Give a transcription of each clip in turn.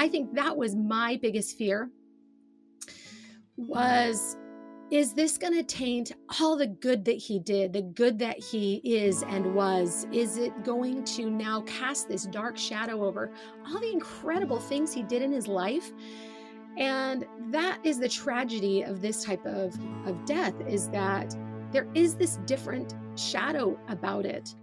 I think that was my biggest fear was, is this going to taint all the good that he did, the good that he is and was? Is it going to now cast this dark shadow over all the incredible things he did in his life? And that is the tragedy of this type of death, is that there is this different shadow about it.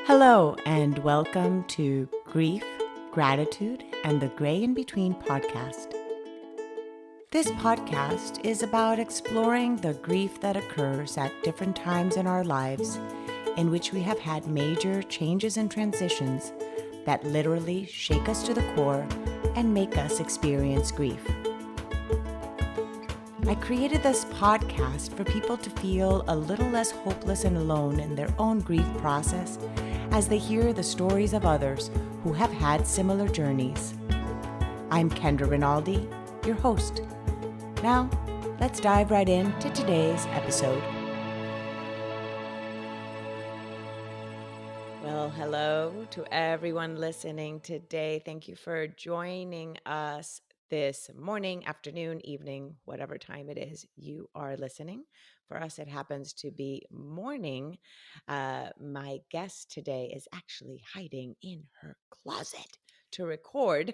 Hello, and welcome to Grief, Gratitude, and the Gray in Between podcast. This podcast is about exploring the grief that occurs at different times in our lives in which we have had major changes and transitions that literally shake us to the core and make us experience grief. I created this podcast for people to feel a little less hopeless and alone in their own grief process as they hear the stories of others who have had similar journeys. I'm Kendra Rinaldi, your host. Now, let's dive right into today's episode. Well, hello to everyone listening today. Thank you for joining us this morning, afternoon, evening, whatever time it is you are listening. For us, it happens to be morning. My guest today is actually hiding in her closet to record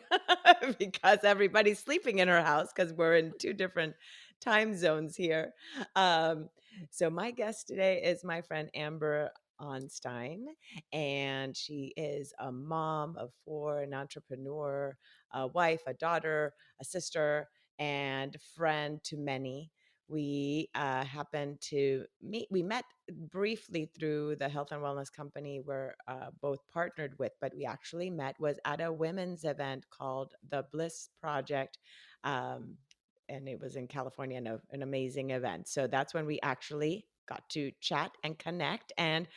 because everybody's sleeping in her house because we're in two different time zones here. So my guest today is my friend Amber Onstine, and she is a mom of four, an entrepreneur, a wife, a daughter, a sister, and friend to many. We happened to meet. We met briefly through the health and wellness company we're both partnered with, but we actually met was at a women's event called the Bliss Project. And it was in California, and an amazing event. So that's when we actually got to chat and connect. And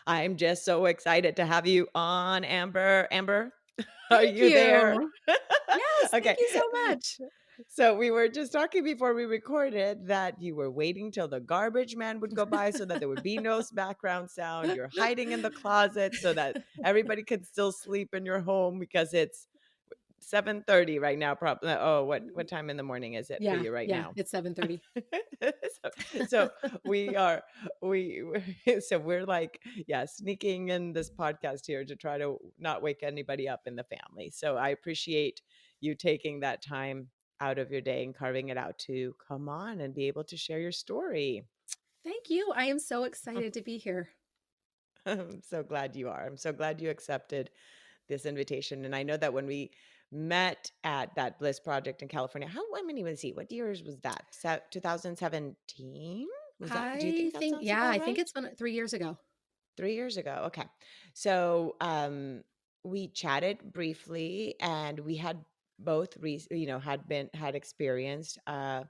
I'm just so excited to have you on, Amber. Amber, are Thank you there? you. Yes, thank Okay. you so much. So we were just talking before we recorded that you were waiting till the garbage man would go by so that there would be no background sound. You're hiding in the closet so that everybody could still sleep in your home because it's 7:30 right now. Probably. Oh, what time in the morning is it for Yeah, you right yeah, now? it's 7:30. so we are we so we're like, yeah, sneaking in this podcast here to try to not wake anybody up in the family. So I appreciate you taking that time out of your day and carving it out to come on and be able to share your story. Thank you. I am so excited to be here. I'm so glad you are. I'm so glad you accepted this invitation. And I know that when we met at that Bliss Project in California, how many was he? What years was that? 2017? Was that? Do you I think that think, sounds yeah, about I think right? it's been 3 years ago. 3 years ago. Okay. So we chatted briefly, and we had both, had experienced a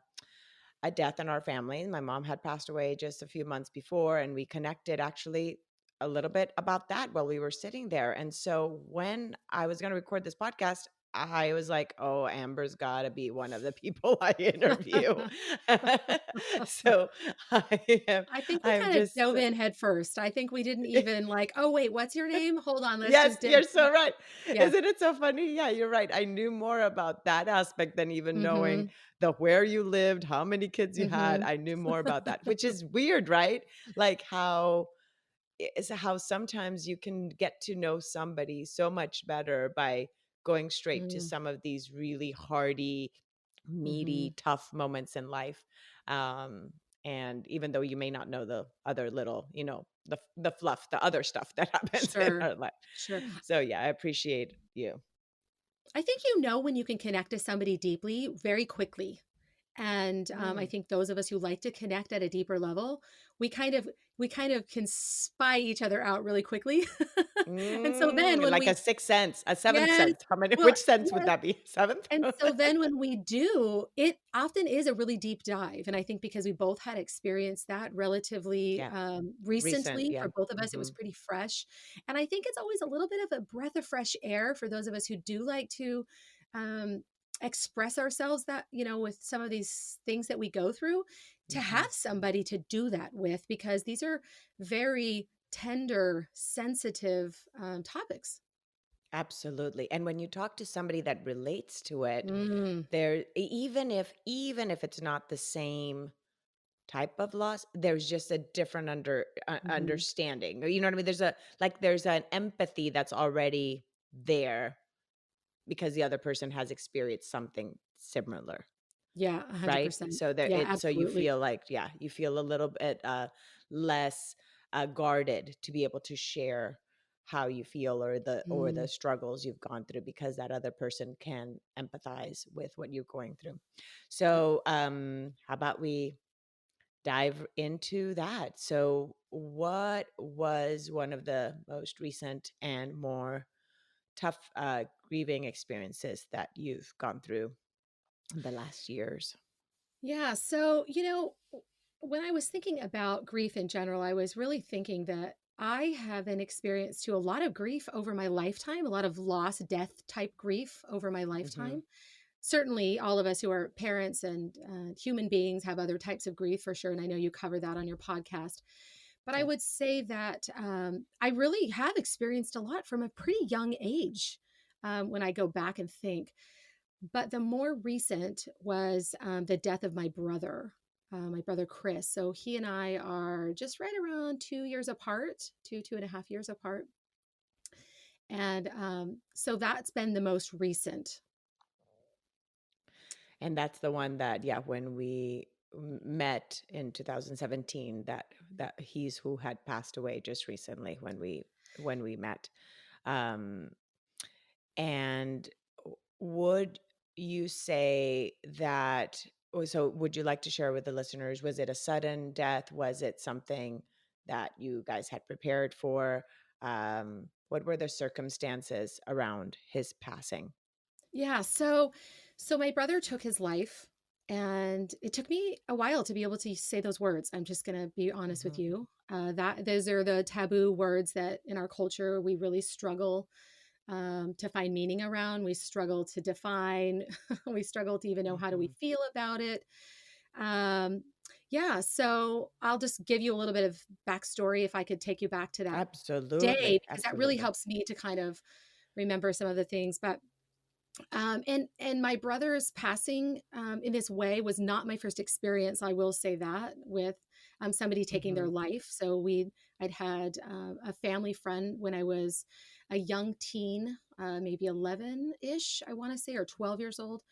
death in our family. My mom had passed away just a few months before, and we connected actually a little bit about that while we were sitting there. And so when I was going to record this podcast, I was like, oh, Amber's got to be one of the people I interview. So I am, I think we I'm kind of just, dove in head first. I think we didn't even like, "Oh, wait, what's your name? Hold on, let's yes, just dip." you're so right. Yeah. Isn't it so funny? Yeah, you're right. I knew more about that aspect than even knowing Mhm. the where you lived, how many kids you had. Mhm. I knew more about that, which is weird, right? Like how is how sometimes you can get to know somebody so much better by going straight to Mm, some of these really hardy, mhm. meaty, tough moments in life. Um, and even though you may not know the other little, the fluff, the other stuff that happens in Sure. our life. Sure. So yeah, I appreciate you. I think when you can connect to somebody deeply very quickly. And I Mm. think those of us who like to connect at a deeper level, we kind of can spy each other out really quickly. And so then when Like a we sixth sense, a seventh yes, sense. How many? well, Which sense would yes. that be? Seventh? And so then when we do, it often is a really deep dive. And I think because we both had experienced that relatively Yeah, recent. recently, Yeah. for both of us, it Hmm. was pretty fresh. And I think it's always a little bit of a breath of fresh air for those of us who do like to um, express ourselves, that, with some of these things that we go through, to Hmm. have somebody to do that with, because these are very tender, sensitive topics. Absolutely. And when you talk to somebody that relates to it, Mm, even if it's not the same type of loss, there's just a different mhm. understanding. Or you know what I mean? There's an empathy that's already there because the other person has experienced something similar. Yeah, Right? 100%. So there Yeah, so you absolutely. feel like, yeah, you feel a little bit less guarded to be able to share how you feel or the Mm, struggles you've gone through because that other person can empathize with what you're going through. yeah. So how about we dive into that? So what was one of the most recent and more tough grieving experiences that you've gone through in the last years? Yeah, so, when I was thinking about grief in general, I was really thinking that I have an experience to a lot of grief over my lifetime, a lot of loss, death type grief over my Mhm. lifetime. Certainly, all of us who are parents and human beings have other types of grief for sure. And I know you cover that on your podcast. But I Yeah. would say that I really have experienced a lot from a pretty young age when I go back and think. But the more recent was the death of my brother Chris. So he and I are just right around 2 years apart, 2.5 years apart. And so that's been the most recent. And that's the one that, yeah, when we met in 2017, that he's who had passed away just recently when we met. Um, and would you say that? So, would you like to share with the listeners? Was it a sudden death? Was it something that you guys had prepared for? What were the circumstances around his passing? Yeah, so my brother took his life and it took me a while to be able to say those words. I'm just going to be honest with Hmm. you. That those are the taboo words that in our culture we really struggle to find meaning around. We struggle to define. We struggle to even know how do we Hmm. feel about it. Um, yeah, so I'll just give you a little bit of backstory if I could take you back to that day Absolutely, because that really absolutely. helps me to kind of remember some of the things. But and my brother's passing in this way was not my first experience. I will say that with somebody taking their Hmm. life. I'd had a family friend when I was a young teen, maybe 11 ish, I want to say, or 12 years old,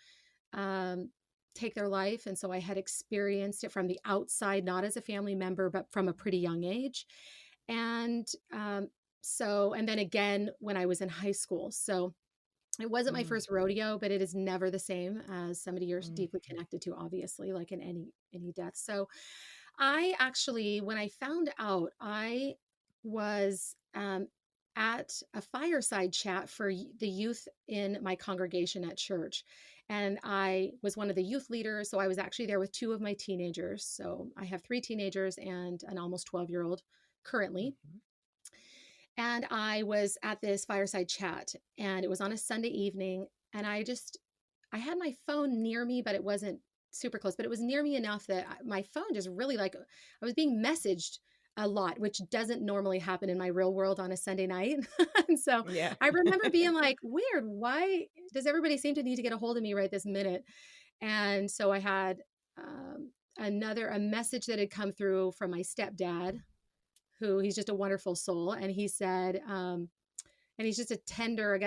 um, take their life, and so I had experienced it from the outside, not as a family member, but from a pretty young age, and and then again when I was in high school. So it wasn't my Mm, first rodeo, but it is never the same as somebody you're mhm, deeply connected to, obviously, like in any death. So I actually, when I found out, I was at a fireside chat for the youth in my congregation at church. And I was one of the youth leaders. So I was actually there with two of my teenagers. So I have three teenagers and an almost 12-year-old currently. mhm, And I was at this fireside chat, and it was on a Sunday evening. And I had my phone near me, but it wasn't super close, but it was near me enough that my phone just really like I was being messaged a lot, which doesn't normally happen in my real world on a Sunday night. And so yeah. I remember being like, weird, why does everybody seem to need to get a hold of me right this minute? And so I had a message that had come through from my stepdad, who he's just a wonderful soul. And he said, and he's just a tender,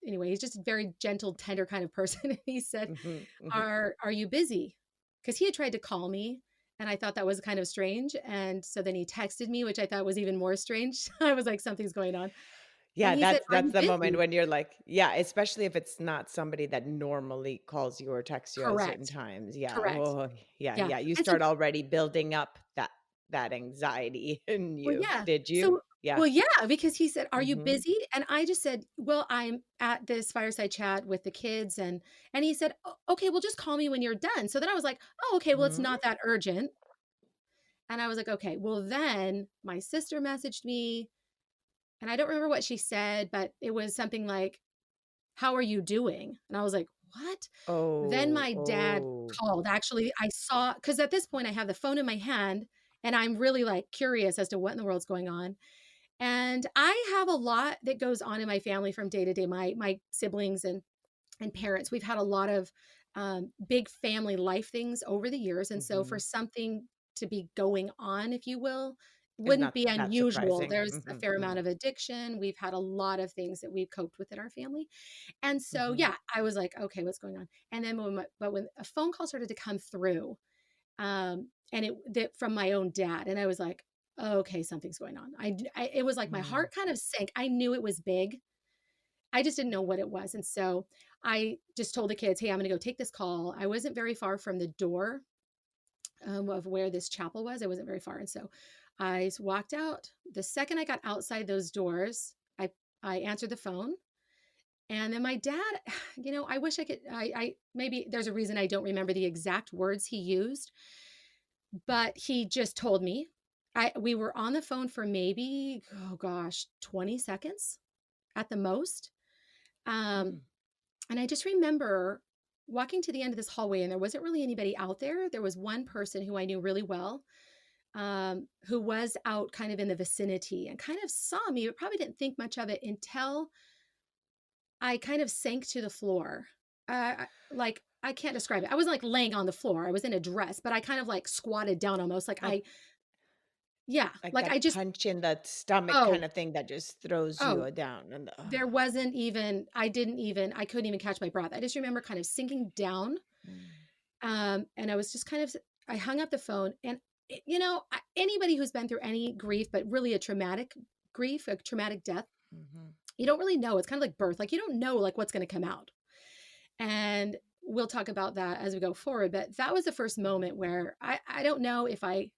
anyway, he's just a very gentle, tender kind of person. And he said, Mhm, mhm. are you busy? Because he had tried to call me and I thought that was kind of strange. And so then he texted me, which I thought was even more strange. I was like, something's going on. And Yeah, he said, that's are that's you the moment busy? when you're like, yeah, especially if it's not somebody that normally calls you or texts you at certain Correct. times. Yeah. Correct. Oh, yeah, Yeah. yeah. You And so start already building up that anxiety in Well, you. yeah. Did you? So Yeah. well, yeah, because he said, "Are you Mhm. busy?" And I just said, "Well, I'm at this fireside chat with the kids." And he said, Okay, well, just call me when you're done." So then I was like, "Oh, okay, well, it's Mhm. not that urgent." And I was like, "Okay." Well, then my sister messaged me, and I don't remember what she said, but it was something like, "How are you doing?" And I was like, "What?" Then Oh, my dad oh. called. Actually, I saw because at this point I have the phone in my hand and I'm really like curious as to what in the world's going on. And I have a lot that goes on in my family from day to day. My siblings and parents, we've had a lot of big family life things over the years. And so for Mhm. something to be going on, if you will, It's wouldn't not be that unusual. surprising. There's a Mhm, fair amount mm, of addiction. We've had a lot of things that we've coped with in our family. And so, mhm, yeah, I was like, okay, what's going on? And then but when a phone call started to come through, and from my own dad, and I was like, okay, something's going on. It was like my mm, heart kind of sank. I knew it was big. I just didn't know what it was. And so I just told the kids, hey, I'm going to go take this call. I wasn't very far from the door of where this chapel was. I wasn't very far. And so walked out. The second I got outside those doors, I answered the phone. And then my dad, I wish I could, maybe there's a reason I don't remember the exact words he used, but he just told me. We were on the phone for maybe, oh gosh, 20 seconds at the most. Um, mm. And I just remember walking to the end of this hallway, and there wasn't really anybody out there. There was one person who I knew really well, who was out kind of in the vicinity and kind of saw me, but probably didn't think much of it until I kind of sank to the floor. Like, I can't describe it. I wasn't like laying on the floor. I was in a dress, but I kind of like squatted down almost Like yeah, like like I that just, punch in the stomach oh, kinda thing that just throws you, oh, down and there wasn't even, I couldn't even catch my breath. I just remember kind of sinking down. mm, And I was just kind of, I hung up the phone, and anybody who's been through any grief, but really a traumatic grief, a traumatic death, mhm, you don't really know. It's kind of like birth. Like, you don't know like what's going to come out. And we'll talk about that as we go forward. But that was the first moment mhm, where I don't know if I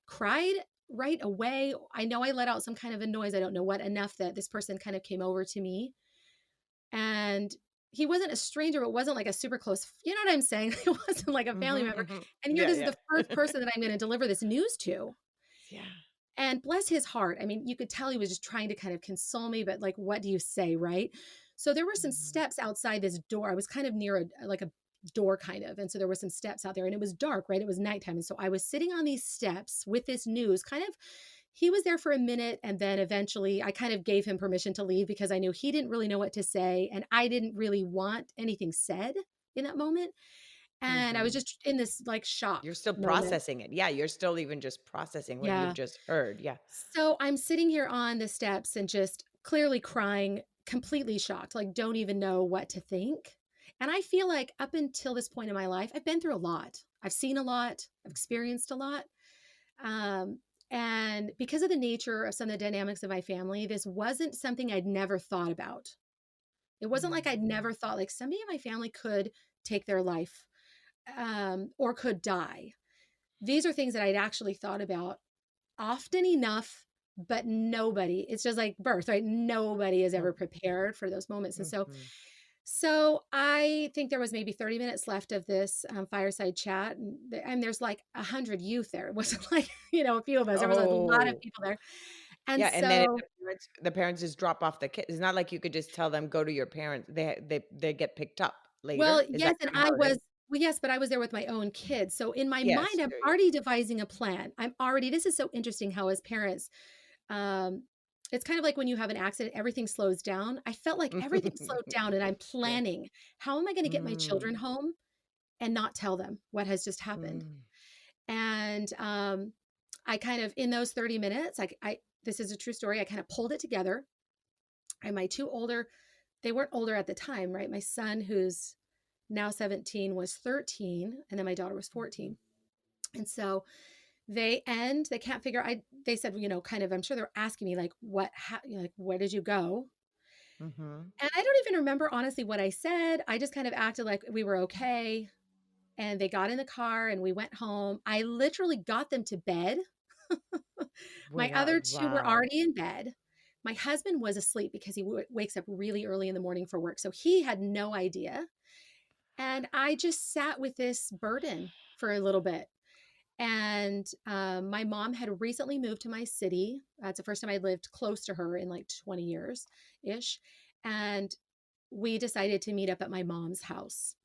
cried right away. I know I let out some kind of a noise. I don't know what, enough that this person kind of came over to me, and he wasn't a stranger, but wasn't like a super close, you know what I'm saying? It wasn't like a family mhm, member. mhm. And here, Yeah, this is yeah. the first person that I'm gonna deliver this news to. Yeah. And bless his heart. I mean, you could tell he was just trying to kind of console me, but like, what do you say, right? So there were some Mhm, steps outside this door. I was kind of near a door kind of. And so there were some steps out there, and it was dark, right? It was nighttime. And so I was sitting on these steps with this news kind of. He was there for a minute, and then eventually I kind of gave him permission to leave because I knew he didn't really know what to say, and I didn't really want anything said in that moment. And I was mhm. just in this like shock You're still moment. processing it. Yeah, you're still even just processing what you've Yeah. just heard. Yeah. So I'm sitting here on the steps and just clearly crying, completely shocked, like, don't even know what to think. And I feel like up until this point in my life, I've been through a lot. I've seen a lot, I've Mhm, experienced a lot. Um, and because of the nature of some of the dynamics of my family, this wasn't something I'd never thought about. It wasn't like I'd mm, never thought like somebody in my family could take their life, or could die. These are things that I'd actually thought about often enough, but nobody, it's just like birth, right? Nobody is ever mm, prepared for those moments. And so, mhm. I think there was maybe 30 minutes left of this fireside chat. And there's like 100 youth there. It wasn't like, a few of us. There was a lot of Oh. people there. And Yeah, and then so, the parents just drop off the kid. It's not like you could just tell them, "Go to your parents." They get picked up well, later. Is yes, that and kinda how it is? well, yes, but I was there with my own kids. So in my mind, Yes, I'm there you already devising a plan. This is so interesting how as parents, Um, it's kind of like when you have an accident, everything slows down. I felt like go. everything slowed down, and I'm Yeah. planning, how am I gonna get my children Mm, home and not tell them what has just happened? mm, And, I kind of, in those 30 minutes, I this is a true story, I kind of pulled it together, and my 2 older, they weren't older at the time, right? My son, who's now 17, was 13, and then my daughter was mhm, 14. And so they can't figure, they said, kind of, I'm sure they're asking me like, like, where did you go? mhm. And I don't even remember honestly what I said. I just kind of acted like we were okay. And they got in the car and we went home. I literally got them to bed. My other two were Wow. already in bed. My husband was asleep because he wakes up really early in the morning for work. So he had no idea. And I just sat with this burden for a little bit. And my mom had recently moved to my city. That's the first time I lived close to her in like 20 years ish. And we decided to meet up at my mom's house.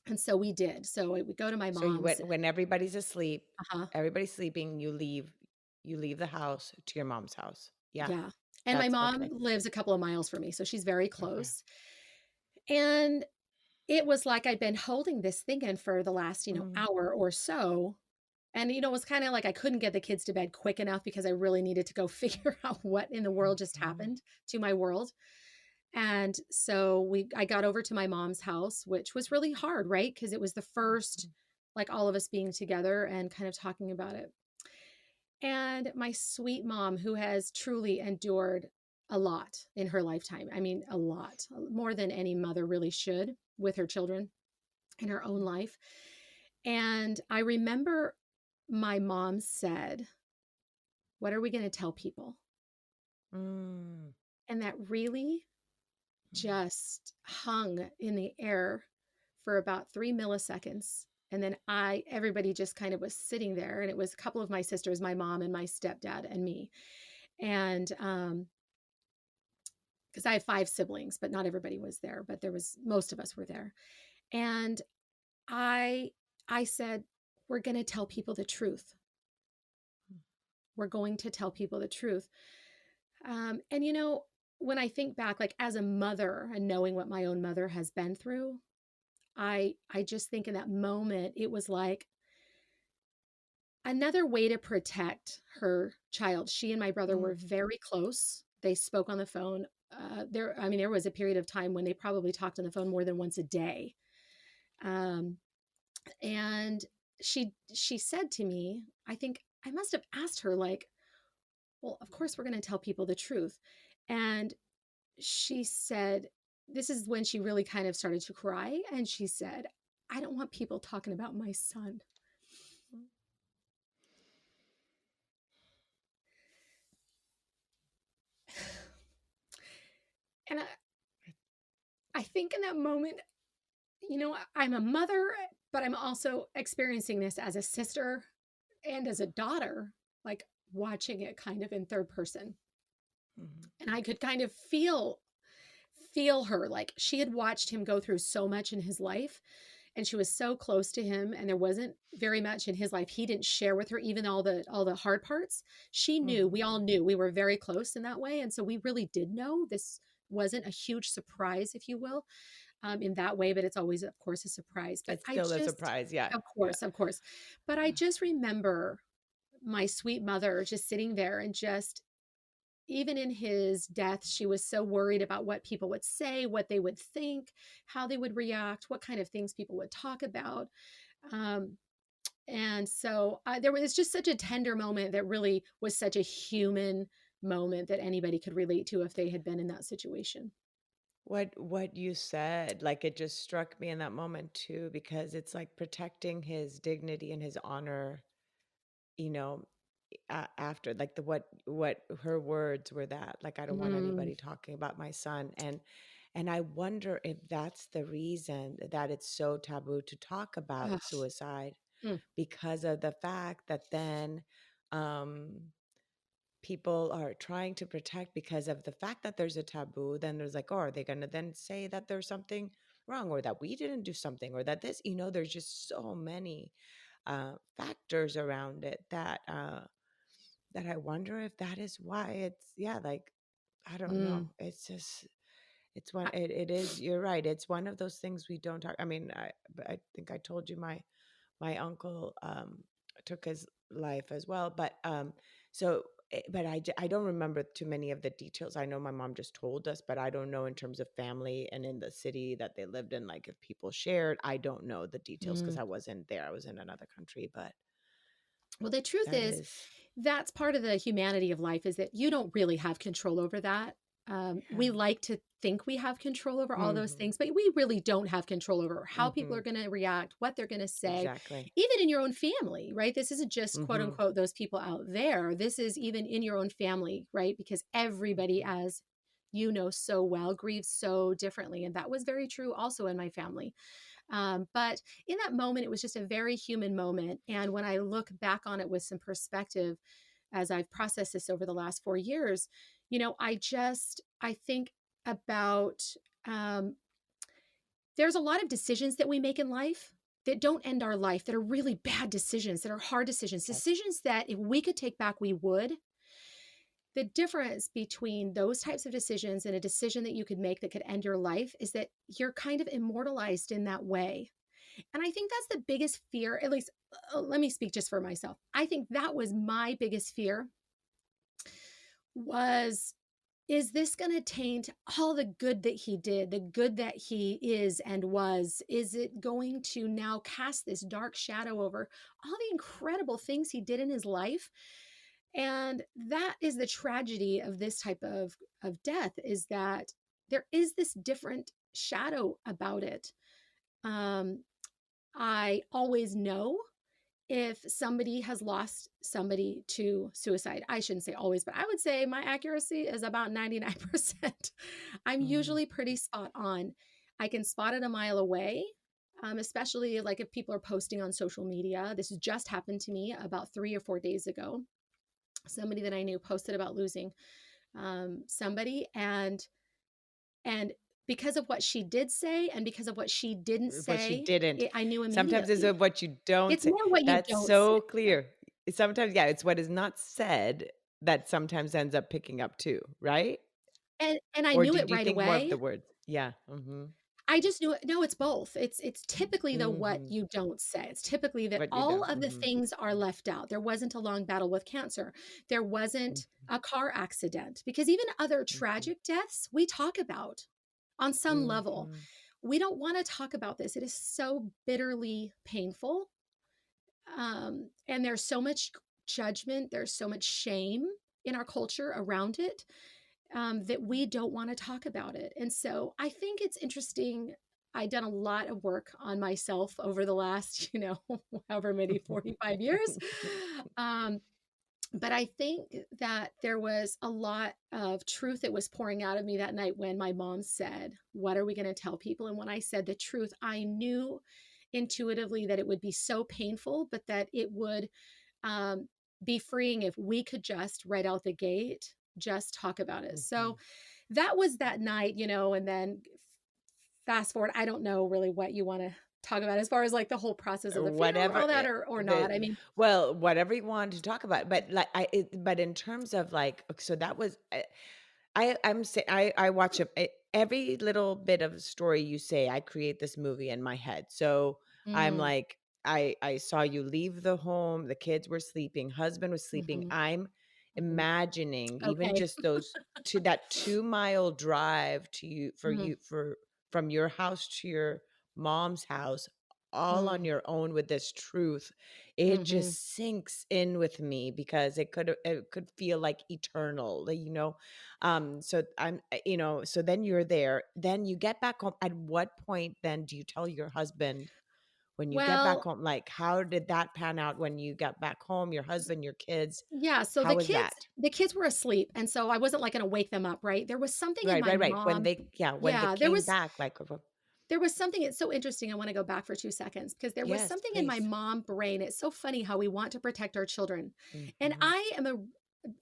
And so we did. So we go to my So you mom's. went when everybody's asleep, Uh-huh. everybody's sleeping, you leave the house to your mom's house. Yeah, Yeah. And my that's mom okay. lives a couple of miles from me, so she's very Okay. close. And it was like I'd been holding this thing in for the last, Mm, hour or so. And, it was kind of like I couldn't get the kids to bed quick enough because I really needed to go figure out what in the world just mhm, happened to my world. And so I got over to my mom's house, which was really hard, right? Because it was the first, mhm, like all of us being together and kind of talking about it. And my sweet mom, who has truly endured a lot in her lifetime. I mean, a lot, more than any mother really should with her children in her own life. And I remember my mom said, "What are we going to tell people?" mm, And that really mm, just hung in the air for about 3 milliseconds. And then everybody just kind of was sitting there. And it was a couple of my sisters, my mom and my stepdad and me. And because I have five siblings, but not everybody was there, but most of us were there. And I, I said, we're going to tell people the truth. We're going to tell people the truth. And when I think back, like as a mother and knowing what my own mother has been through, I just think in that moment it was like another way to protect her child. She and my brother were mm, very close. They spoke on the phone. There was a period of time when they probably talked on the phone more than once a day. Um, and she said to me, I think I must have asked her like, well, of course we're going to tell people the truth. And she said, this is when she really kind of started to cry. And she said, I don't want people talking about my son. And I think in that moment, I'm a mother, but I'm also experiencing this as a sister and as a daughter, like watching it kind of in third person. mhm, And I could kind of feel her, like she had watched him go through so much in his life, and she was so close to him, and there wasn't very much in his life he didn't share with her, even all the hard parts. She knew, mhm. we all knew, we were very close in that way, and so we really did know this wasn't a huge surprise, if you will, in that way, but it's always, of course, a surprise. But It's still a surprise, yeah, yeah. of course, but I just remember my sweet mother just sitting there and just, even in his death, she was so worried about what people would say, what they would think, how they would react, what kind of things people would talk about. Um, and so there was just such a tender moment that really was such a human moment that anybody could relate to if they had been in that situation. What you said, like, it just struck me in that moment too, because it's like protecting his dignity and his honor, you know, after like what her words were that, like, I don't want Mm. anybody talking about my son. And I wonder if that's the reason that it's so taboo to talk about Ugh. suicide, Mm. because of the fact that then um people are trying to protect, because of the fact that there's a taboo, then there's like, oh, are they going to then say that there's something wrong, or that we didn't do something, or that this, there's just so many factors around it that I wonder if that is why it's, yeah, like, I don't Mm. know, it's just, it's one, I- it is, you're right, it's one of those things we don't talk. I mean, I think I told you my uncle took his life as well, but so but I don't remember too many of the details. I know my mom just told us, but I don't know in terms of family and in the city that they lived in, like if people shared. I don't know the details because mm. I wasn't there, I was in another country, but Well, the truth that is, is, that's part of the humanity of life, is that you don't really have control over that. yeah. We like to think we have control over all those Hmm. things, but we really don't have control over how people Hmm. are going to react, what they're going to say, Exactly. even in your own family, right? This isn't just quote Hmm. unquote those people out there. This is even in your own family, right? Because everybody, Hmm. as you know so well, grieves so differently. And that was very true also in my family. But in that moment, it was just a very human moment. And when I look back on it with some perspective, as I've processed this over the last 4 years, I think about, um, there's a lot of decisions that we make in life that don't end our life, that are really bad decisions, that are hard decisions, Yes. decisions that if we could take back, we would. the difference between those types of decisions and a decision that you could make that could end your life is that you're kind of immortalized in that way. And I think that's the biggest fear, at least let me speak just for myself. I think that was my biggest fear was, is this going to taint all the good that he did, the good that he is and was? Is it going to now cast this dark shadow over all the incredible things he did in his life? And that is the tragedy of this type of death, is that there is this different shadow about it. Um, I always know if somebody has lost somebody to suicide. I shouldn't say always, but I would say my accuracy is about 99%. I'm Mm. usually pretty spot on. I can spot it a mile away, especially like if people are posting on social media. This has just happened to me about 3 or 4 days ago. Somebody that I knew posted about losing somebody, and because of what she did say and because of what she didn't But she say, didn't. I knew Sometimes it's immediately. what you don't It's say. more what you That's don't say. so clear. Sometimes, yeah, it's what is not said that sometimes ends up picking up too, right? And I Or knew did it you right think more of away. the words? Yeah. Mhm. I just knew it. No, it's both. It's typically the what Mhm. you don't say. It's typically that What you all don't. of the Mhm. things are left out. There wasn't a long battle with cancer. There wasn't Mhm. a car accident, because even other Mhm. tragic deaths we talk about on some level. Mhm. We don't want to talk about this. It is so bitterly painful. And there's so much judgment, there's so much shame in our culture around it, that we don't want to talk about it. And so I think it's interesting. I've done a lot of work on myself over the last, however many, 45 years. Um, but I think that there was a lot of truth that was pouring out of me that night when my mom said, "What are we going to tell people?" And when I said the truth, I knew intuitively that it would be so painful, but that it would um, be freeing if we could just right out the gate just talk about it. So Mhm. that was that night, and then fast forward. I don't know really what you want to talk about as far as like the whole process of the funeral and Whatever all that, or not. I the mean, well, whatever you want to talk about, but like but in terms of like, so that was I'm say I watch every little bit of story you say, I create this movie in my head. So I'm mm, like, I saw you leave the home, the kids were sleeping, husband was sleeping. mhm, I'm mhm. imagining even Okay. just those to that 2 mile drive to Mm, you for from your house to your mom's house, all on mm, your own with this truth. It mhm. just sinks in with me because it could feel like eternal, so so then you're there, then you get back home. At what point then do you tell your husband when you get back Well, home? Like, how did that pan out when you got back home, your husband, your kids? yeah, so How was that? the kids were asleep, and so I wasn't, like, gonna wake them up, right? There was something in Right, my right, right. When mom. they yeah, when they Yeah, there came was back, like, there was something. It's so interesting. I wanna go back for 2 seconds because there was yes, something in my please. mom brain. It's so funny how we want to protect our children, and Mhm,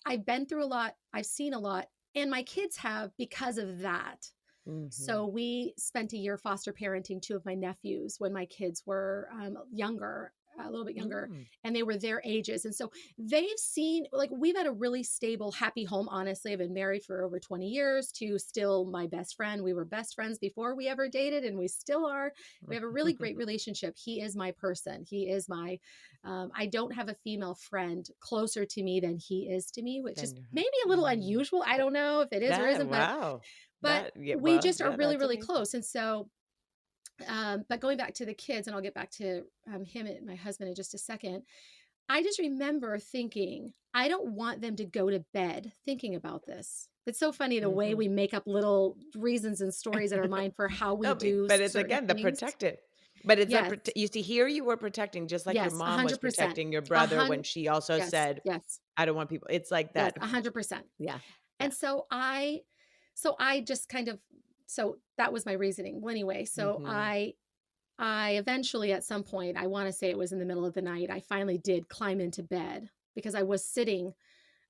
I've been through a lot, I've seen a lot, and my kids have because of that. mhm, So we spent a year foster parenting 2 of my nephews when my kids were, younger, a little bit younger, mm, and they were their ages, and so they've seen, like, we've had a really stable, happy home, honestly. I've been married for over 20 years to still my best friend. We were best friends before we ever dated, and we still are. We have a really great relationship. He is my person. He is my I don't have a female friend closer to me than he is to me, which is then maybe a little unusual. I don't know if it is or that isn't, but wow. but That yeah, we well, just are yeah, really, that's really amazing. close. And so, but going back to the kids, and I'll get back to him and my husband in just a second. I just remember thinking, I don't want them to go to bed thinking about this. It's so funny the way Mhm. we make up little reasons and stories in our mind for how we No, do but it's certain again the things. protective. But it's a Yes, you see, here you were protecting just like your yes, mom was 100%. protecting your A brother when hundred, she also yes, said, yes, "I don't want people." It's like yes, that. 100%. Yeah. Yeah. And so I just kind of, so that was my reasoning. Well, anyway, so Mhm. I eventually, at some point, I want to say it was in the middle of the night, I finally did climb into bed because I was sitting.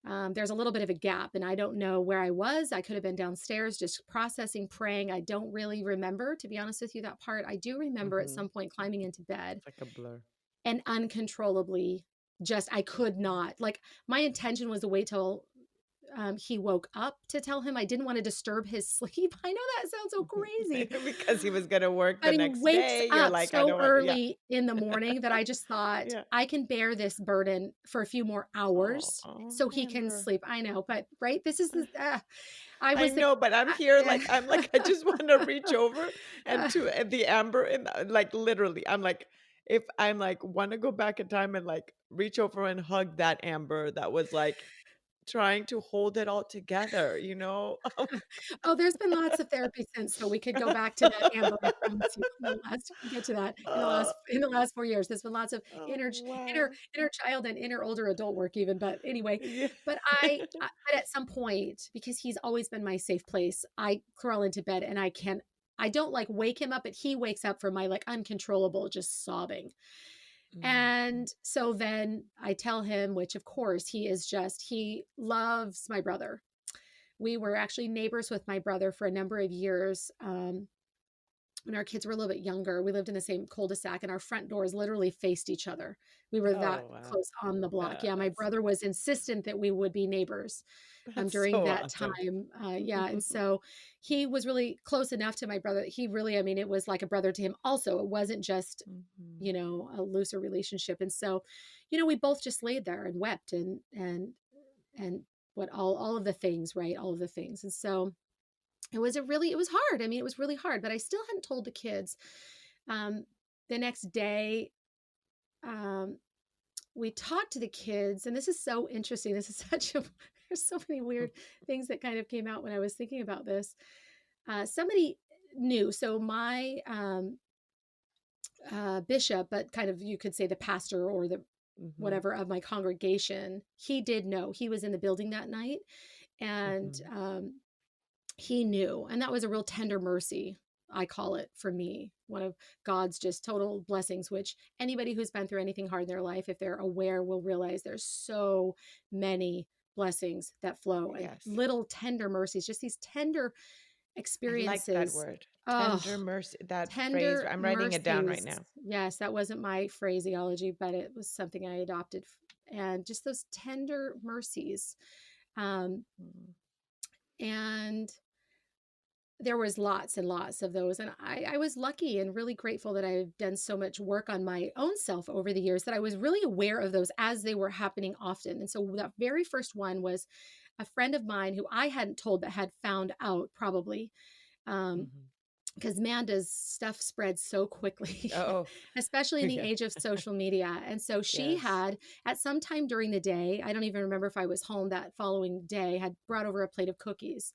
There's a little bit of a gap, and I don't know where I was. I could have been downstairs just processing, praying. I don't really remember, to be honest with you, that part. I do remember at Mhm. some point climbing into bed It's like a blur. and uncontrollably, just, I could not. Like, my intention was to wait till he woke up to tell him. I didn't want to disturb his sleep. I know that sounds so crazy, Because he was gonna work the but he next wakes day. You're up like, I so don't want, yeah. early in the morning that I just thought, Yeah. I can bear this burden for a few more hours Oh, so he can Amber. sleep. I know, but right? This is the I I was the know, but I'm I here yeah. like I just wanna reach over and Uh, to the Amber and, like, literally, I'm like, if I'm like, wanna go back in time and, like, reach over and hug that Amber that was, like, trying to hold it all together, you know? oh, there's been lots of therapy since, so we could go back to that, Amber, I promise you. In the last get to that. Oh, In the last 4 years, there's been lots of oh, inner wow. child and inner older adult work even, but anyway. Yeah. But at some point, because he's always been my safe place, I crawl into bed and I don't, like, wake him up, but he wakes up from my, like, uncontrollable just sobbing. Mm. And so then I tell him, which of course he loves my brother. We were actually neighbors with my brother for a number of years. When our kids were a little bit younger, we lived in the same cul-de-sac and our front doors literally faced each other. We were that Oh, wow. close on the block. Yeah, my That's brother was insistent that we would be neighbors that's during so that awesome. time. Yeah, and so he was really close enough to my brother. He really, I mean, it was like a brother to him. Also, it wasn't just Mhm. a looser relationship. And so, we both just laid there and wept and what all of the things, right? All of the things. And so it was hard. I mean, it was really hard, but I still hadn't told the kids. Um, the next day, um, we talked to the kids, and this is so interesting. This is such a there's so many weird things that kind of came out when I was thinking about this. Somebody knew. So my bishop, but kind of you could say the pastor or the Mhm. whatever of my congregation, he did know. He was in the building that night, and Mhm. he knew, and that was a real tender mercy, I call it, for me. One of God's just total blessings, which anybody who's been through anything hard in their life, if they're aware, will realize there's so many blessings that flow and Yes. little tender mercies, just these tender I like that experiences. word. Oh, Tender mercy, that phrase, tender I'm writing it down right mercies. now. Yes, that wasn't my phraseology, but it was something I adopted. And just those tender mercies. Um, Mm. and there was lots and lots of those, and I was lucky and really grateful that I've done so much work on my own self over the years that I was really aware of those as they were happening often. And so that very first one was a friend of mine who I hadn't told but had found out probably, um, Mhm. because man, does stuff spread so quickly, Oh, especially in the yeah. age of social media. And so she Yes. had, at some time during the day, I don't even remember if I was home that following day, had brought over a plate of cookies.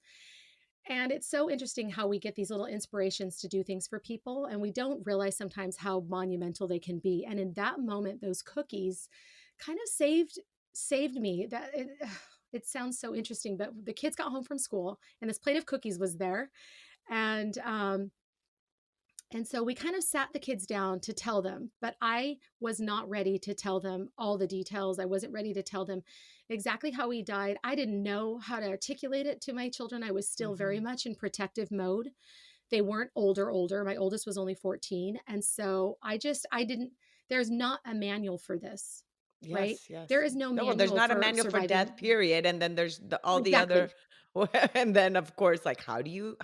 And it's so interesting how we get these little inspirations to do things for people, and we don't realize sometimes how monumental they can be. And in that moment, those cookies kind of saved me. That it sounds so interesting, but the kids got home from school, and this plate of cookies was there, and so we kind of sat the kids down to tell them, but I was not ready to tell them all the details. I wasn't ready to tell them exactly how he died. I didn't know how to articulate it to my children. I was still very Mhm. much in protective mode. They weren't older. My oldest was only 14. And so I didn't, there's not a manual for this, right? Yes, yes. There is no No, well, there's manual not a for manual for surviving. death, period, and then there's all the other Exactly. and then, of course, like, how do you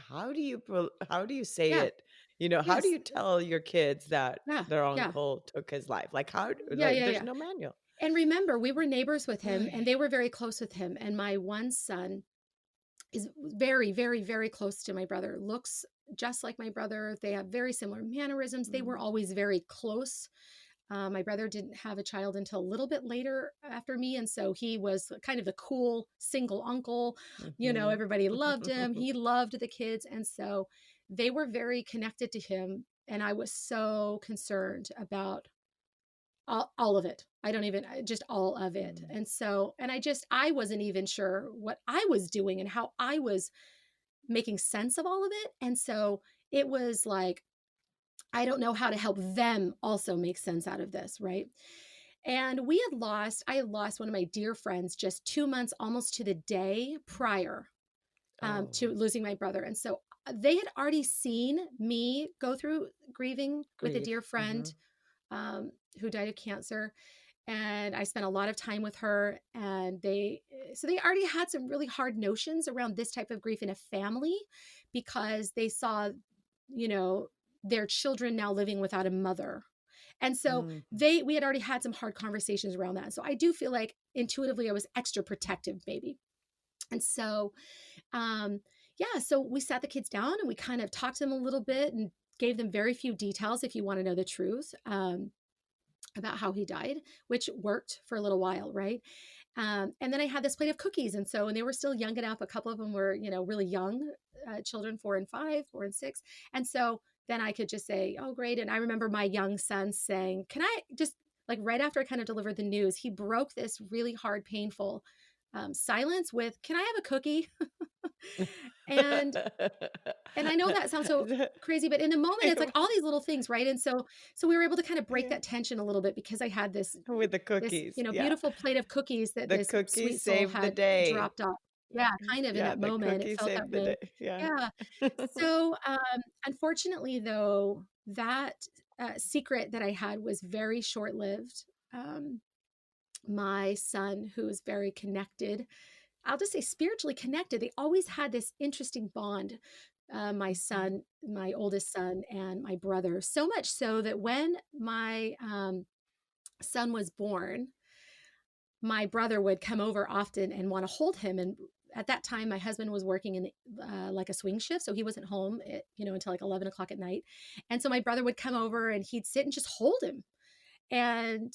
say Yeah. it? You know, how do Yes. you tell your kids that Yeah. their Yeah. uncle took his life? Like, Yeah. like, Yeah. there's Yeah. no manual. And remember, we were neighbors with him and Ay. they were very close with him. And my one son is very, very, very close to my brother, looks just like my brother. They have very similar mannerisms. They were Mm. always very close. My brother didn't have a child until a little bit later after me. And so he was kind of the cool single uncle. Mhm. Everybody loved him. He loved the kids. And so they were very connected to him. And I was so concerned about all of it. I don't even just all of it. Mm. And so I wasn't even sure what I was doing and how I was making sense of all of it. And so it was like I don't know how to help them also make sense out of this, right? And I had lost one of my dear friends just 2 months almost to the day prior to Oh, losing my brother. And so they had already seen me go through grieving with a grief. dear friend Mhm. who died of cancer. and I spent a lot of time with her, and they already had some really hard notions around this type of grief in a family because they saw, you know, their children now living without a mother. And so Mhm. we had already had some hard conversations around that. So I do feel like intuitively I was extra protective maybe. And so um yeah, so we sat the kids down and we kind of talked to them a little bit and gave them very few details if you want to know the truth. About how he died, which worked for a little while, right? And then I had this plate of cookies. And so, and they were still young enough. A couple of them were, really young children, 4 and 5, 4 and 6. And so then I could just say, oh, great. And I remember my young son saying, can I just, like, right after I kind of delivered the news, he broke this really hard, painful silence with, can I have a cookie? and and I know that sounds so crazy, but in the moment, it's like all these little things, right? And so we were able to kind of break Yeah, that tension a little bit because I had with the this, cookies, yeah. beautiful plate of cookies that The this cookies sweet soul saved the had day. dropped off. Yeah, kind of in Yeah, that the moment, it cookies felt that saved the way. day, yeah. Yeah. So, unfortunately, though, that secret that I had was very short-lived. Um, my son, who is very connected, I'll just say spiritually connected, they always had this interesting bond. My Mhm, son, my oldest son, and my brother, so much so that when my son was born, my brother would come over often and want to hold him. And at that time, my husband was working in like a swing shift, so he wasn't home, until like 11 o'clock at night. And so my brother would come over and he'd sit and just hold him. And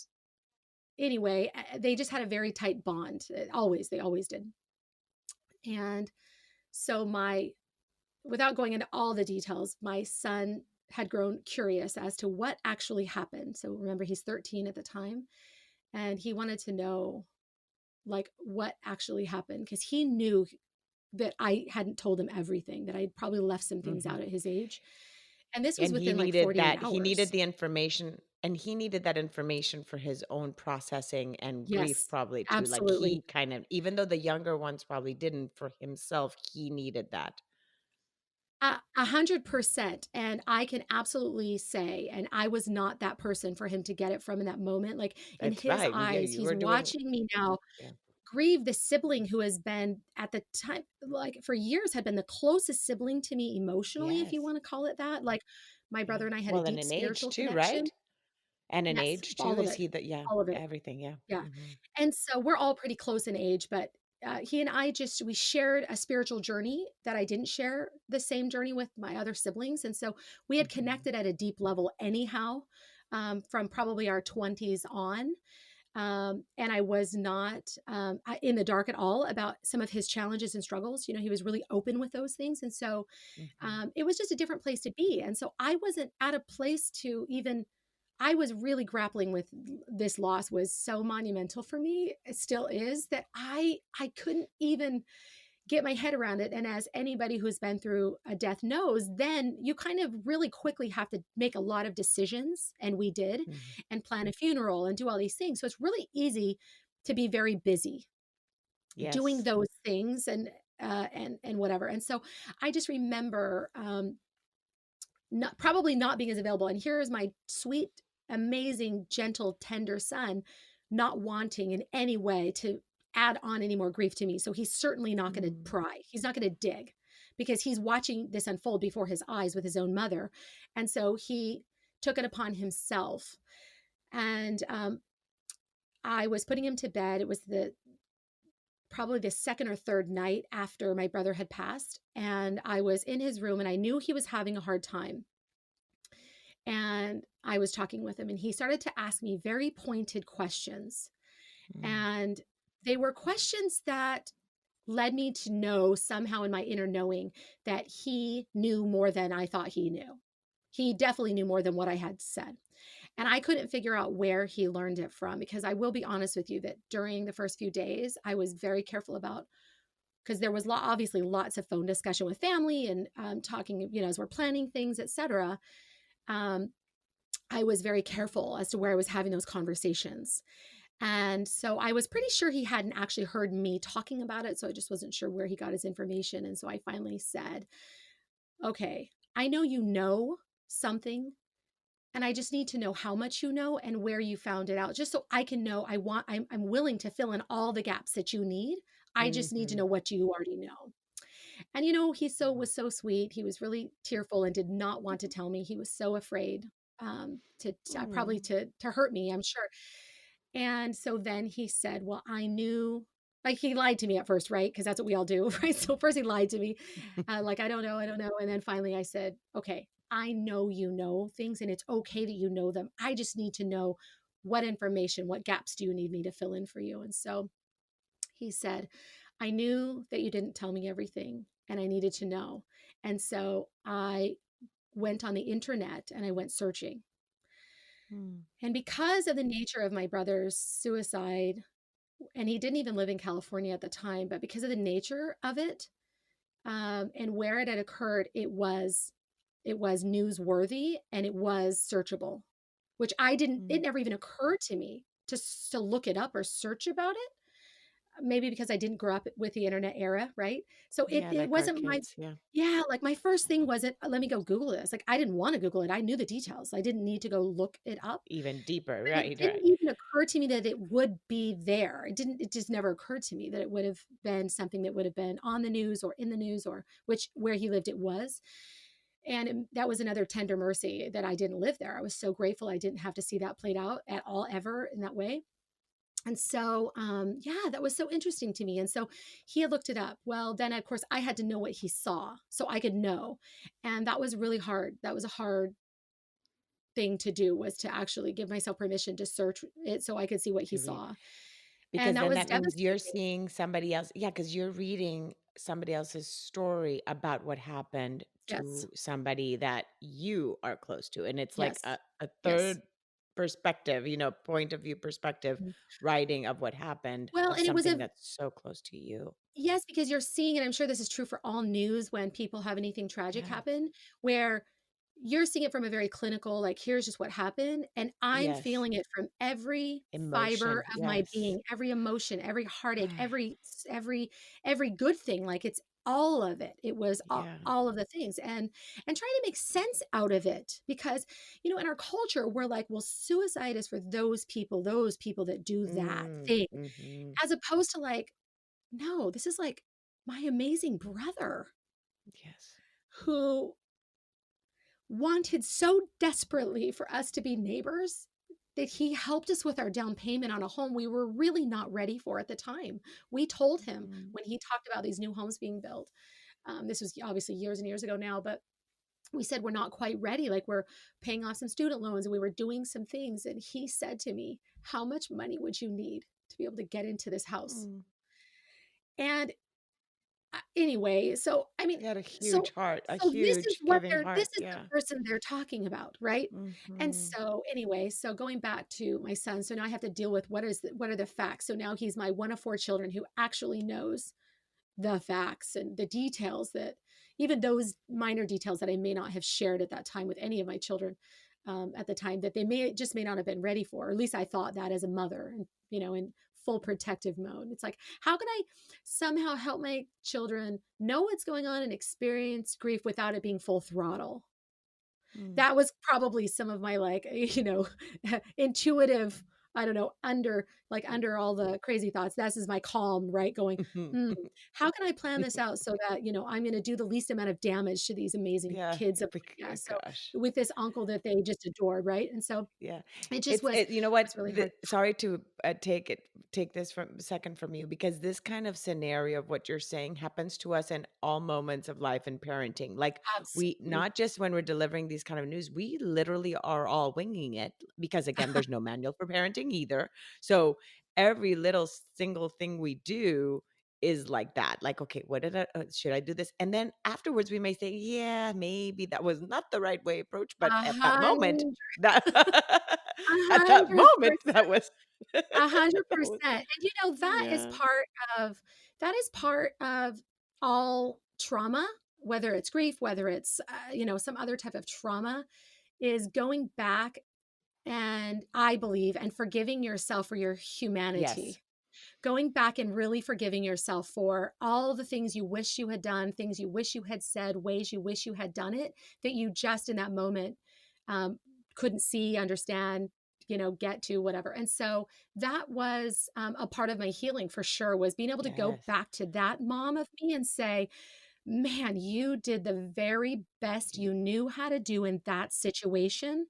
anyway, they just had a very tight bond. They always did. And so without going into all the details, my son had grown curious as to what actually happened. So remember, he's 13 at the time, and he wanted to know, like, what actually happened because he knew that I hadn't told him everything, that I'd probably left some things out mhm. at his age. And this was And within like 48 he needed hours. the information and he needed that information for his own processing and grief Yes, probably too, like, absolutely. he kind of even though the younger ones probably didn't, for himself, he needed that. 100%. And I can absolutely say, and I was not that person for him to get it from in that moment. Like in That's his right, yeah, eyes, you he's were doing watching me now yeah, grieve the sibling who has been at the time, like for years, had been the closest sibling to me emotionally, if you yes, want to call it that. Like my yeah. brother and I had a Well, and deep an age spiritual too, connection. right? And an Yes, age too, all of is it, he the yeah, all of it. everything, yeah, Yeah. mhm, And so we're all pretty close in age, but he and I just, we shared a spiritual journey that I didn't share the same journey with my other siblings. And so we had mhm, connected at a deep level anyhow, from probably our 20s on. And I was not in the dark at all about some of his challenges and struggles. He was really open with those things. And so mhm, it was just a different place to be. And so I wasn't at a place to even, I was really grappling with this loss was so monumental for me. It still is that I couldn't even get my head around it. And as anybody who's been through a death knows, then you kind of really quickly have to make a lot of decisions. And we did, mhm. and plan a funeral and do all these things. So it's really easy to be very busy doing Yes. those things and whatever. And so I just remember probably not being as available. And here is my sweet, amazing, gentle, tender son not wanting in any way to add on any more grief to me. So he's certainly not going to Mm, pry. He's not going to dig because he's watching this unfold before his eyes with his own mother. And so he took it upon himself. And I was putting him to bed. It was probably the second or third night after my brother had passed. And I was in his room and I knew he was having a hard time. And I was talking with him, and he started to ask me very pointed questions. mm, And they were questions that led me to know somehow in my inner knowing that he knew more than I thought he knew. He definitely knew more than what I had said. And I couldn't figure out where he learned it from because I will be honest with you that during the first few days, I was very careful about, because there was obviously lots of phone discussion with family and talking, as we're planning things, etc. Um, I was very careful as to where I was having those conversations. And so I was pretty sure he hadn't actually heard me talking about it. So I just wasn't sure where he got his information. And so I finally said, okay, I know you know something and I just need to know how much you know and where you found it out, just so I can know. I'm willing to fill in all the gaps that you need. I just need to Mhm. know what you already know. And he was so sweet. He was really tearful and did not want to tell me. He was so afraid to probably Mm. to hurt me, I'm sure. And so then he said, "Well, I knew." Like, he lied to me at first, right? Because that's what we all do, right? So first he lied to me, like, I don't know. And then finally I said, "Okay, I know you know things, and it's okay that you know them. I just need to know what information, what gaps do you need me to fill in for you?" And so he said, "I knew that you didn't tell me everything, and I needed to know. And so I went on the internet and I went searching. Mm. And because of the nature of my brother's suicide, and he didn't even live in California at the time, but because of the nature of it, and where it had occurred, it was newsworthy and it was searchable, which I didn't. It Mm. never even occurred to me to look it up or search about it. Maybe because I didn't grow up with the internet era, right? So it Yeah, it like our wasn't my. kids, yeah. Yeah, like, my first thing wasn't, "Let me go Google this." Like, I didn't wanna Google it. I knew the details. I didn't need to go look it up, Even deeper, but it right, didn't right. even occur to me that it would be there. It just never occurred to me that it would have been something that would have been on the news or in the news, or which where he lived it was. And that was another tender mercy that I didn't live there. I was so grateful I didn't have to see that played out at all ever in that way. And so, yeah, that was so interesting to me. And so he had looked it up. Well, then, of course, I had to know what he saw so I could know. And that was really hard. That was a hard thing to do, was to actually give myself permission to search it so I could see what he To read. saw. And Because that then was that means you're devastating. seeing somebody else, yeah, because 'cause you're reading somebody else's story about what happened Yes. to somebody that you are close to, and it's like Yes. a Yes. third perspective, point of view perspective Mhm. writing of what happened Well, of and it was something a. that's so close to you. Yes, because you're seeing it. I'm sure this is true for all news when people have anything tragic Yeah. happen, where you're seeing it from a very clinical, like, here's just what happened. And I'm Yes. feeling it from every fiber Emotion, of my yes. being, every emotion, every heartache, every good thing. Like, it's all of it. It was Yeah. all of the things. And trying to make sense out of it, because in our culture, we're like, well, suicide is for those people that do that Mm, thing, mhm. as opposed to, like, no, this is like my amazing brother Yes. who wanted so desperately for us to be neighbors that he helped us with our down payment on a home we were really not ready for at the time. We told him Mhm. when he talked about these new homes being built. This was obviously years and years ago now, but we said we're not quite ready. Like, we're paying off some student loans and we were doing some things. And he said to me, "How much money would you need to be able to get into this house?" Mm. And anyway, so I mean, He had so a this is huge what giving they're this heart, is the yeah. person they're talking about, right? And Mhm. so anyway, so going back to my son, so now I have to deal with what are the facts. So now he's my one of four children who actually knows the facts and the details, that even those minor details that I may not have shared at that time with any of my children, at the time, that they may not have been ready for, or at least I thought that as a mother, and in full protective mode. It's like, how can I somehow help my children know what's going on and experience grief without it being full throttle? Mm. That was probably some of my, like, intuitive, I don't know, under all the crazy thoughts. This is my calm, right? Going, hmm, how can I plan this out so that, I'm going to do the least amount of damage to these amazing Yeah, kids of mine? Yeah. good So gosh. with this uncle that they just adored, right? And so Yeah. it just was, You know it what? was really hard. Sorry to take this from second from you, because this kind of scenario of what you're saying happens to us in all moments of life and parenting. Like, we Absolutely. not just when we're delivering these kind of news, we literally are all winging it, because again, there's no manual for parenting either. So every little single thing we do is like that. Like, okay, what did should I do this? And then afterwards we may say, yeah, maybe that was not the right way approach, but A at that moment, hundred, that a at that hundred moment, that percent. was A hundred that was percent. And that is yeah. part of all trauma, whether it's grief, whether it's some other type of trauma, is going back, and I believe, and forgiving yourself for your Yes. humanity. Going back and really forgiving yourself for all the things you wish you had done, things you wish you had said, ways you wish you had done it, that you just in that moment, um, couldn't see, understand, get to whatever. And so that was a part of my healing for sure, was being able to go Yes. back to that mom of me and say, man, you did the very best Y you knew how to do in that situation,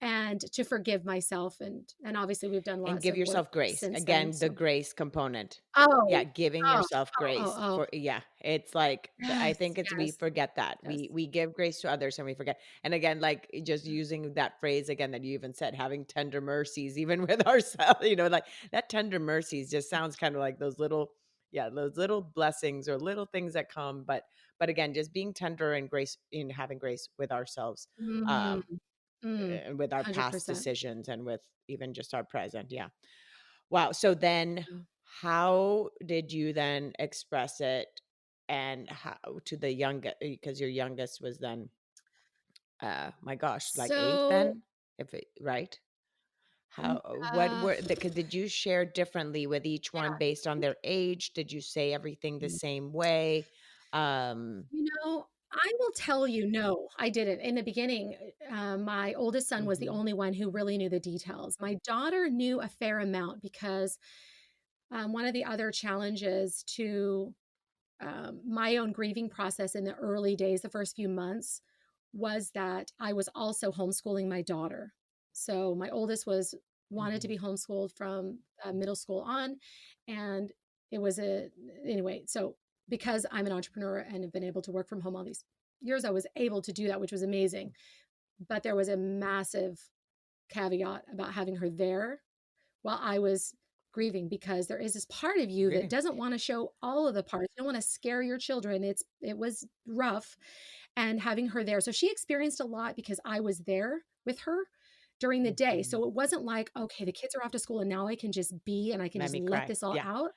and to forgive myself. And obviously we've done And lots give of work yourself grace. since then. Again, the So, grace component. Yeah, oh, giving oh, yourself oh, oh, grace oh, for it's like I yes, think it's we yes, forget that. yes. We give grace to others and we forget. And again, like just using that phrase again that you even said, having tender mercies even with ourselves, like that tender mercies just sounds kind of like those little those little blessings or little things that come, but again, just being tender and grace in having grace with ourselves. Mm, Um mm, and with our past 100%. decisions and with even just our present. Yeah. Wow. So then Yeah. how did you then express it and how to the youngest because your youngest was then my gosh, like 8 So, then? If it right? mm, How what uh, were the did you share differently with each yeah, one based I on think, their age? Did you say everything the mm, same way? Um I will tell you, no, I didn't. In the beginning, my oldest son was the mhm, only one who really knew the details. My daughter knew a fair amount because one of the other challenges to my own grieving process in the early days, the first few months, was that I was also homeschooling my daughter. So my oldest was wanted to mhm, be homeschooled from middle school on, and it was a anyway. So because I'm an entrepreneur and have been able to work from home all these years, I was able to do that, which was amazing. But there was a massive caveat about having her there while I was grieving, because there is this part of you that grieving. doesn't want to show all of the parts. You don't want to scare your children. It was rough, and having her there. So she experienced a lot because I was there with her during the day. Mhm. So it wasn't like, okay, the kids are off to school and now I can just be and I can Let just me let cry. this all Yeah. out.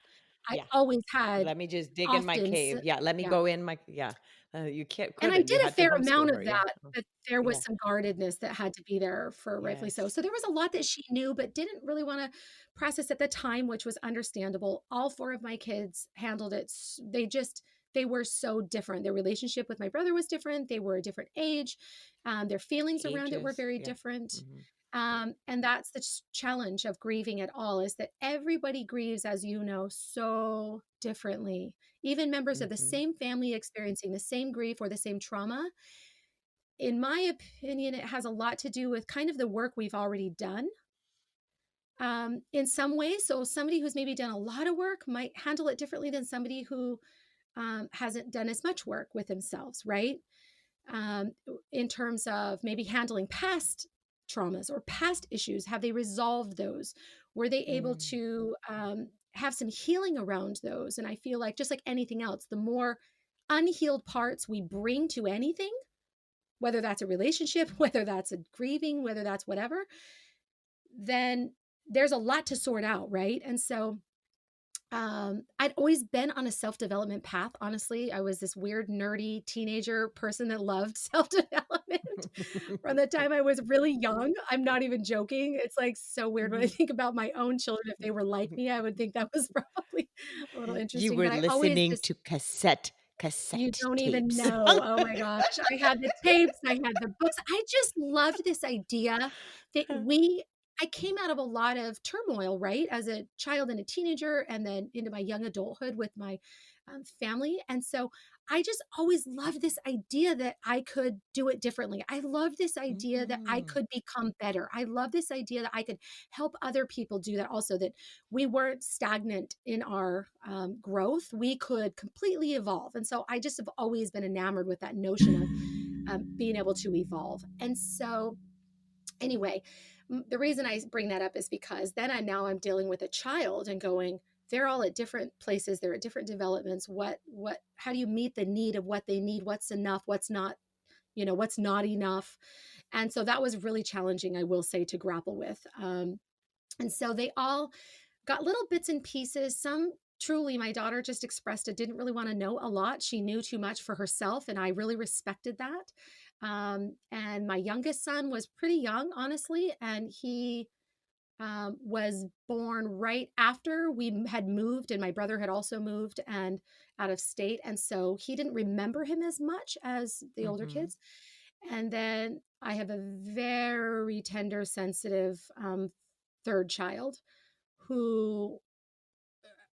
I Yeah. always had Let me just dig in my often cave. Yeah, let me yeah. go in my yeah. You can't And I couldn't. You did a had to fair homeschool amount her. of Yeah. that, Oh, but there was yeah. some guardedness that had to be there for rightfully so. Yes. So there was a lot that she knew, but didn't really want to process at the time, which was understandable. All four of my kids handled it. They were so different. Their relationship with my brother was different. They were a different age. Their feelings around it were Ages. very Yeah. different. Mhm. And that's the challenge of grieving at all, is that everybody grieves, as you know, so differently. Even members of the Mhm. same family experiencing the same grief or the same trauma. In my opinion, it has a lot to do with kind of the work we've already done in some ways. So, somebody who's maybe done a lot of work might handle it differently than somebody who hasn't done as much work with themselves, right? um, in terms of maybe handling past traumas or past issues. Have they resolved those? Were they able Mm. to have some healing around those? And I feel like, just like anything else, the more unhealed parts we bring to anything, whether that's a relationship, whether that's a grieving, whether that's whatever, then there's a lot to sort out, right? And so I'd always been on a self development path. Honestly, I was this weird, nerdy teenager person that loved self development from the time I was really young. I'm not even joking. It's like so weird when I Mhm. think about my own children. If they were like me, I would think that was probably a little You interesting. were But I always listening just to cassette you cassette don't even tapes. know. Oh my gosh. I had the tapes, I had the books. I just loved this idea that I came out of a lot of turmoil, right? As a child and a teenager, and then into my young adulthood with my family. And so I just always loved this idea that I could do it differently. I love this idea that I Mm. could become better. I love this idea that I could help other people do that also, that we weren't stagnant in our growth. We could completely evolve. And so I just have always been enamored with that notion of being able to evolve. And so, anyway, the reason I bring that up is because then I'm dealing with a child and going, they're all at different places. They're at different developments. How do you meet the need of what they need? What's enough? What's not, what's not enough? And so that was really challenging, I will say, to grapple with. And so they all got little bits and pieces. Some truly, my daughter just expressed it, didn't really want to know a lot. She knew too much for herself, and I really respected that. And my youngest son was pretty young, honestly, and he was born right after we had moved, and my brother had also moved and out of state. And so he didn't remember him as much as the older Mhm. kids. And then I have a very tender, sensitive third child who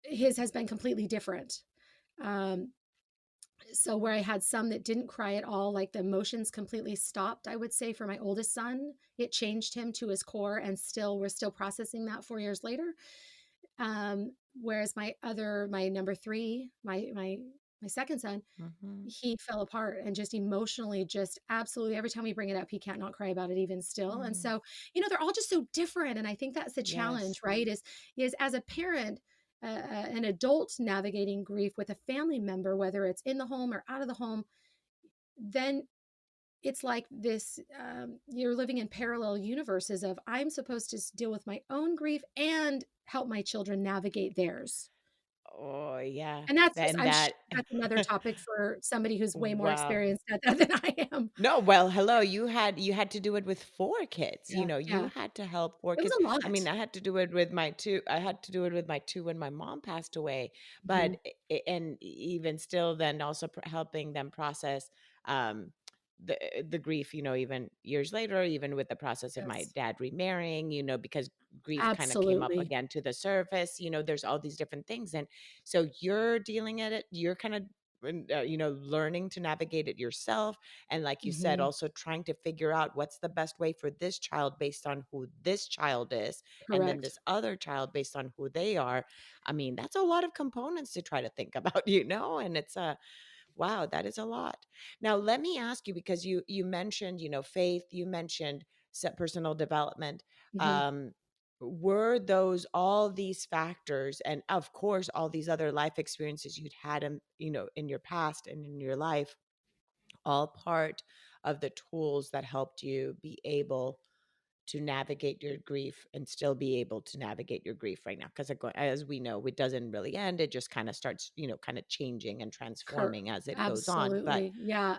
his has been completely different. Um, so where I had some that didn't cry at all, like the emotions completely stopped, I would say for my oldest son, it changed him to his core, and still we're still processing that 4 years later. Whereas my number three, my second son, Mhm. he fell apart and just emotionally, just absolutely every time we bring it up, he can't not cry about it even still. And Mm. so, they're all just so different. And I think that's the challenge, Yes. right? Is as a parent, an adult navigating grief with a family member, whether it's in the home or out of the home, then it's like this, you're living in parallel universes of I'm supposed to deal with my own grief and help my children navigate theirs. Oh, yeah. And that's just And I'm sure that that's another topic for somebody who's way more wow. experienced at that than I am. No, well, hello, you had to do it with 4 kids, Yeah, you yeah. had to help 4 It was kids. a I mean, lot. I had to do it with my 2 when my mom passed away, Mhm. but and even still then also helping them process, um, the grief, even years later, even with the process of my Yes. dad remarrying, because grief kinda came up Absolutely. again to the surface, there's all these different things, and so you're dealing at it, you're kinda, learning to navigate it yourself, and like you said, Mhm. also trying to figure out what's the best way for this child based on who this child is, and then Correct. this other child based on who they are. I mean, that's a lot of components to try to think about, and it's a wow, that is a lot. Now, let me ask you, because you mentioned, faith, you mentioned personal development. Mhm. Um, were those all these factors, and of course, all these other life experiences you'd had in your past and in your life, all part of the tools that helped you be able to navigate your grief and still be able to navigate your grief right now? Because as we know, it doesn't really end. It just kind of starts, kind of changing and Cor transforming as it goes on. But Absolutely. Yeah,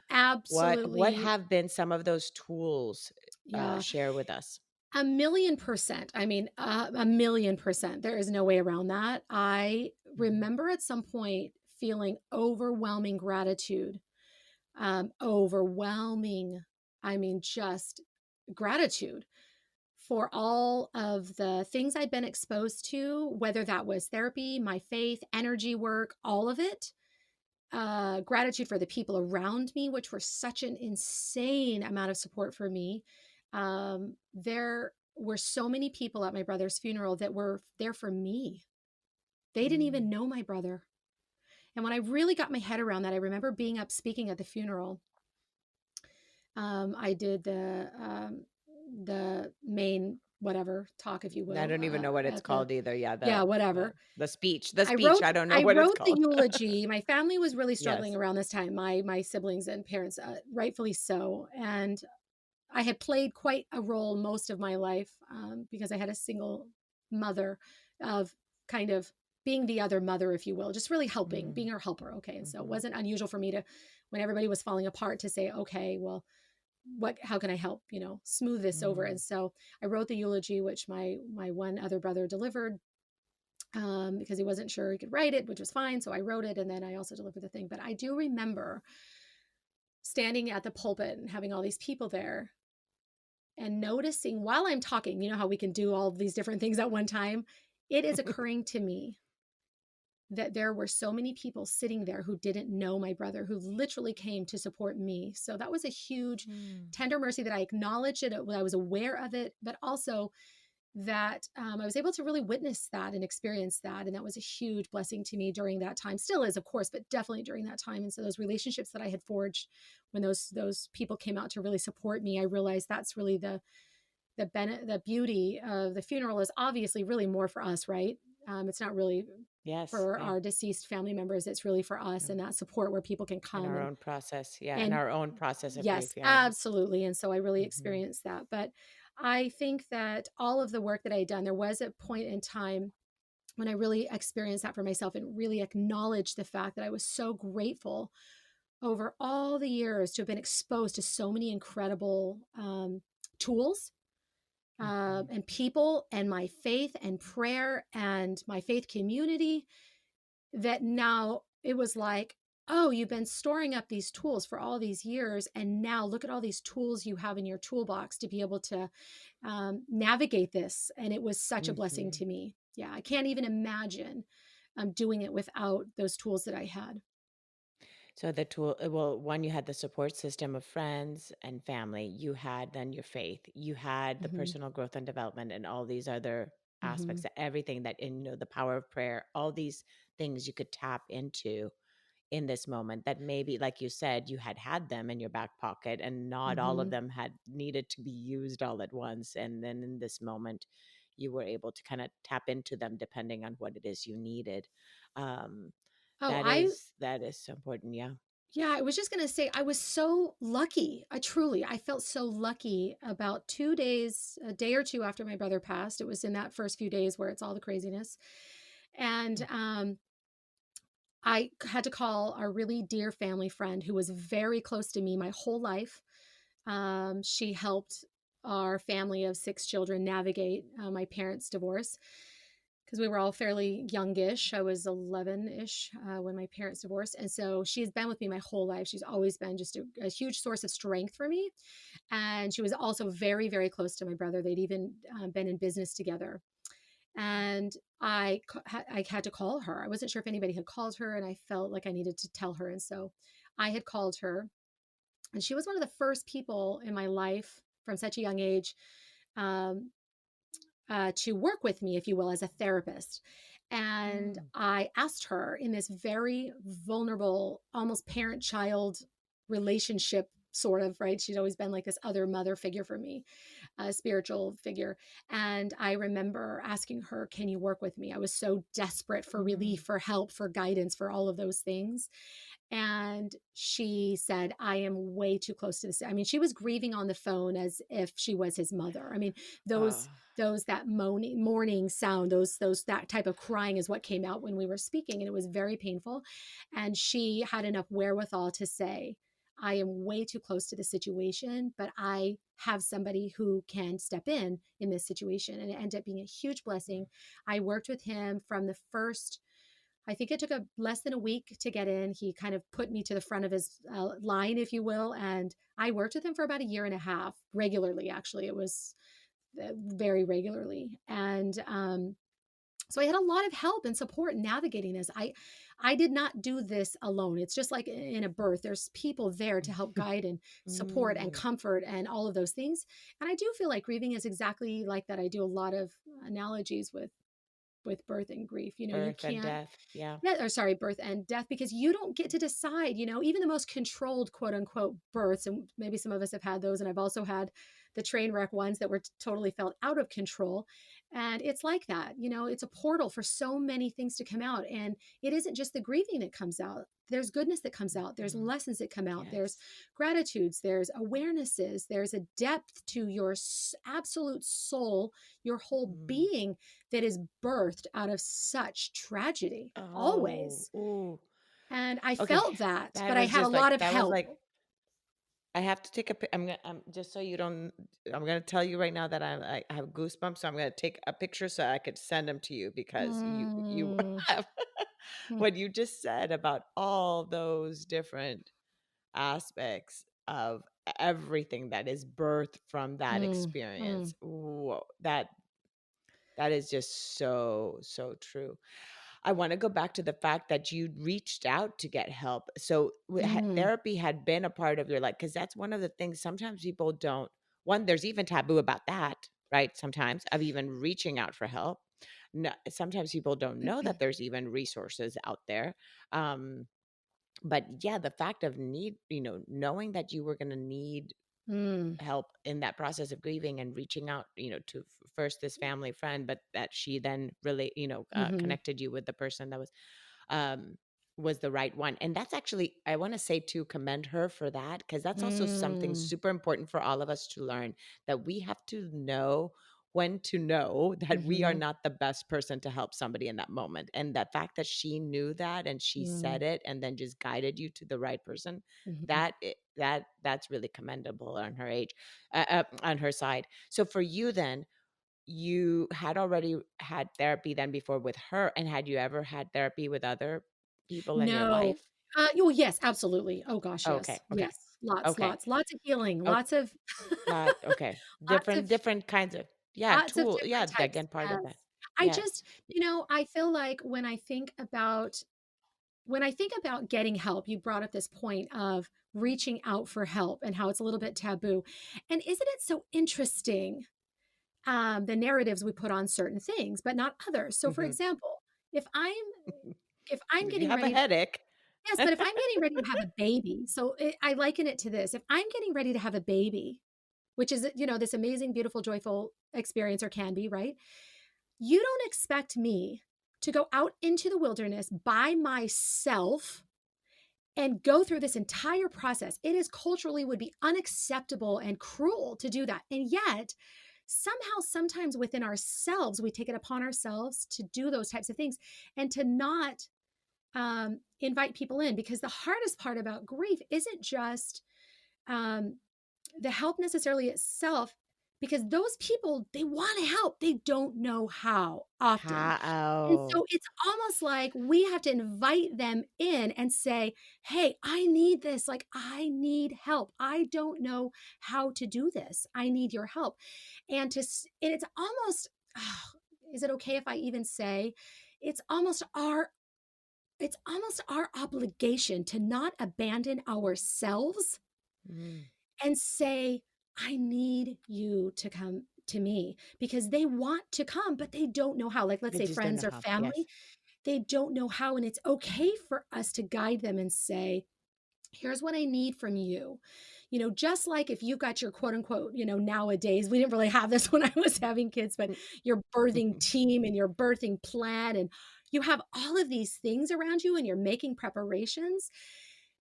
what absolutely. have been some of those tools? Yeah. Share with us. 1,000,000%. I mean, 1,000,000%. There is no way around that. I Mhm. remember at some point feeling overwhelming gratitude, overwhelming, I mean, just gratitude for all of the things I'd been exposed to, whether that was therapy, my faith, energy work, all of it. Gratitude for the people around me, which were such an insane amount of support for me. There were so many people at my brother's funeral that were there for me. They didn't even Mm. know my brother. And when I really got my head around that, I remember being up speaking at the funeral. I did the main whatever talk, if you I will, don't even know what it's at the called either. Yeah, yeah, the whatever. the speech, the I speech. wrote I don't know I what it's wrote the called. eulogy. My family was really struggling Yes. around this time, my siblings and parents, rightfully so, and I had played quite a role most of my life, because I had a single mother of kind of being the other mother, if you will, just really helping, Mm. being her helper, okay, and so it Hmm. wasn't unusual for me to when everybody was falling apart to say, "Okay, well, what how can I help, smooth this over?" Mm. And so I wrote the eulogy, which my one other brother delivered, because he wasn't sure he could write it, which was fine. So I wrote it, and then I also delivered the thing. But I do remember standing at the pulpit and having all these people there and noticing while I'm talking, you know how we can do all these different things at one time? It is occurring to me that there were so many people sitting there who didn't know my brother, who literally came to support me. So that was a huge, Mm. tender mercy that I acknowledged it. I was aware of it, but also that I was able to really witness that and experience that. And that was a huge blessing to me during that time. Still is, of course, but definitely during that time. And so those relationships that I had forged when those people came out to really support me, I realized that's really the beauty of the funeral is obviously really more for us, right? It's not really Yes. for Yeah. our deceased family members. It's really for us Yeah. and that support where people can In come our own process. Yeah. In and our own process of yes, grief. Yeah. absolutely. And so I really Hmm. experienced that. But I think that all of the work that I had done, there was a point in time when I really experienced that for myself and really acknowledged the fact that I was so grateful over all the years to have been exposed to so many incredible tools, Hmm. and people, and my faith and prayer and my faith community, that now it was like oh, you've been storing up these tools for all these years, and now look at all these tools you have in your toolbox to be able to navigate this. And it was such a blessing Mhm. to me. Yeah, I can't even imagine doing it without those tools that I had. So the tool, well, one, you had the support system of friends and family. You had then your faith. You had the Hmm. personal growth and development, and all these other Hmm. aspects, everything that, and the power of prayer, all these things you could tap into in this moment that maybe, like you said, you had them in your back pocket, and not all of Hmm. them had needed to be used all at once. And then in this moment, you were able to kind of tap into them depending on what it is you needed. Um, Oh, that is so important. Yeah. yeah, I was just going to say, I was so lucky. I felt so lucky about 2 days, a day or two after my brother passed. It was in that first few days where it's all the craziness. And I had to call our really dear family friend who was very close to me my whole life. She helped our family of six children navigate my parents' divorce because we were all fairly youngish. I was 11-ish when my parents divorced. And so she's been with me my whole life. She's always been just a huge source of strength for me. And she was also very, very close to my brother. They'd even been in business together. And I had to call her. I wasn't sure if anybody had called her, and I felt like I needed to tell her. And so I had called her, and she was one of the first people in my life from such a young age um, to work with me, if you will, as a therapist. And Mm. I asked her in this very vulnerable, almost parent child relationship, sort of, right? She'd always been like this other mother figure for me, a spiritual figure. And I remember asking her, can you work with me? I was so desperate for relief, Mm. for help, for guidance, for all of those things. And she said, I am way too close to this. I mean, she was grieving on the phone as if she was his mother. I mean, those Oh. that moaning morning sound, those that type of crying is what came out when we were speaking, and it was very painful. And she had enough wherewithal to say, I am way too close to the situation, but I have somebody who can step in this situation. And it ended up being a huge blessing. I worked with him from the first, I think it took a less than a week to get in. He kind of put me to the front of his line, if you will. And I worked with him for about a year and a half regularly. Actually, it was very regularly. And so I had a lot of help and support in navigating this. I did not do this alone. It's just like in a birth, there's people there to help guide and support and Mm. comfort and all of those things. And I do feel like grieving is exactly like that. I do a lot of analogies with birth and grief. You know, you Birth and can't, death. Yeah. yeah, or sorry, birth and death, because you don't get to decide, even the most controlled quote unquote births, and maybe some of us have had those, and I've also had the train wreck ones that were totally felt out of control. And it's like that, it's a portal for so many things to come out. And it isn't just the grieving that comes out. There's goodness that comes out. There's Mhm. lessons that come out. There's Yes. gratitudes. There's awarenesses. There's a depth to your absolute soul, your whole Mm. being that is birthed out of such tragedy, Oh, always. ooh. And I Okay. felt that, That but I was had a just like lot of that was help. like I have to take a I'm gonna just so you don't I'm gonna tell you right now that I have goosebumps, so I'm gonna take a picture so I could send them to you because you Mm, have mm, what you just said about all those different aspects of everything that is birthed from that mm, mm, experience. Whoa, that is just so, so true. I want to go back to the fact that you reached out to get help. So mm, therapy had been a part of your life because that's one of the things sometimes people don't. One, there's even taboo about that, right? Sometimes of even reaching out for help. No, sometimes people don't know that there's even resources out there. Um, but yeah, the fact of knowing that you were going to need mm, help in that process of grieving and reaching out, to first this family friend, but that she then really, mhm, connected you with the person that um, was the right one. And that's actually, I want to say to commend her for that, because that's also something mm, super important for all of us to learn, that we have to know when to know that we are mhm, not the best person to help somebody in that moment. And that fact that she knew that and she mm, said it and then just guided you to the right person, mhm. that's really commendable on her age, on her side. So for you then, you had already had therapy then before with her, and had you ever had therapy with other people in your No, life? Oh, yes, absolutely. Oh gosh, Okay, yes. okay, Yes. Lots, okay. lots, lots of healing, Oh, lots of lot okay. lots of Different kinds of yeah, lots of tool yeah, different types. again, part of that. Yes. I Yes. just, I feel like when I think about getting help, you brought up this point of reaching out for help and how it's a little bit taboo. And isn't it so interesting, the narratives we put on certain things, but not others? So, for Mhm. example, if I'm If you getting have a ready to headache. yes, but if I'm getting ready to have a baby, so I liken it to this: if I'm getting ready to have a baby, which is this amazing, beautiful, joyful experience, or can be, right? You don't expect me to go out into the wilderness by myself and go through this entire process. It is culturally would be unacceptable and cruel to do that. And yet, somehow, sometimes within ourselves, we take it upon ourselves to do those types of things and to not invite people in, because the hardest part about grief isn't just um, the help necessarily itself, because those people, they want to help, they don't know how often. And How? so it's almost like we have to invite them in and say, hey, I need this, like I need help, I don't know how to do this, I need your help. And it's almost is it okay if I even say it's almost our obligation to not abandon ourselves Mm. and say, I need you to come to me, because they want to come, but they don't know how. Like, let's They say just don't know friends or how. family, Yes. they don't know how. And it's okay for us to guide them and say, here's what I need from you. Just like if you got your quote unquote, nowadays, we didn't really have this when I was having kids, but your birthing team and your birthing plan, and you have all of these things around you and you're making preparations,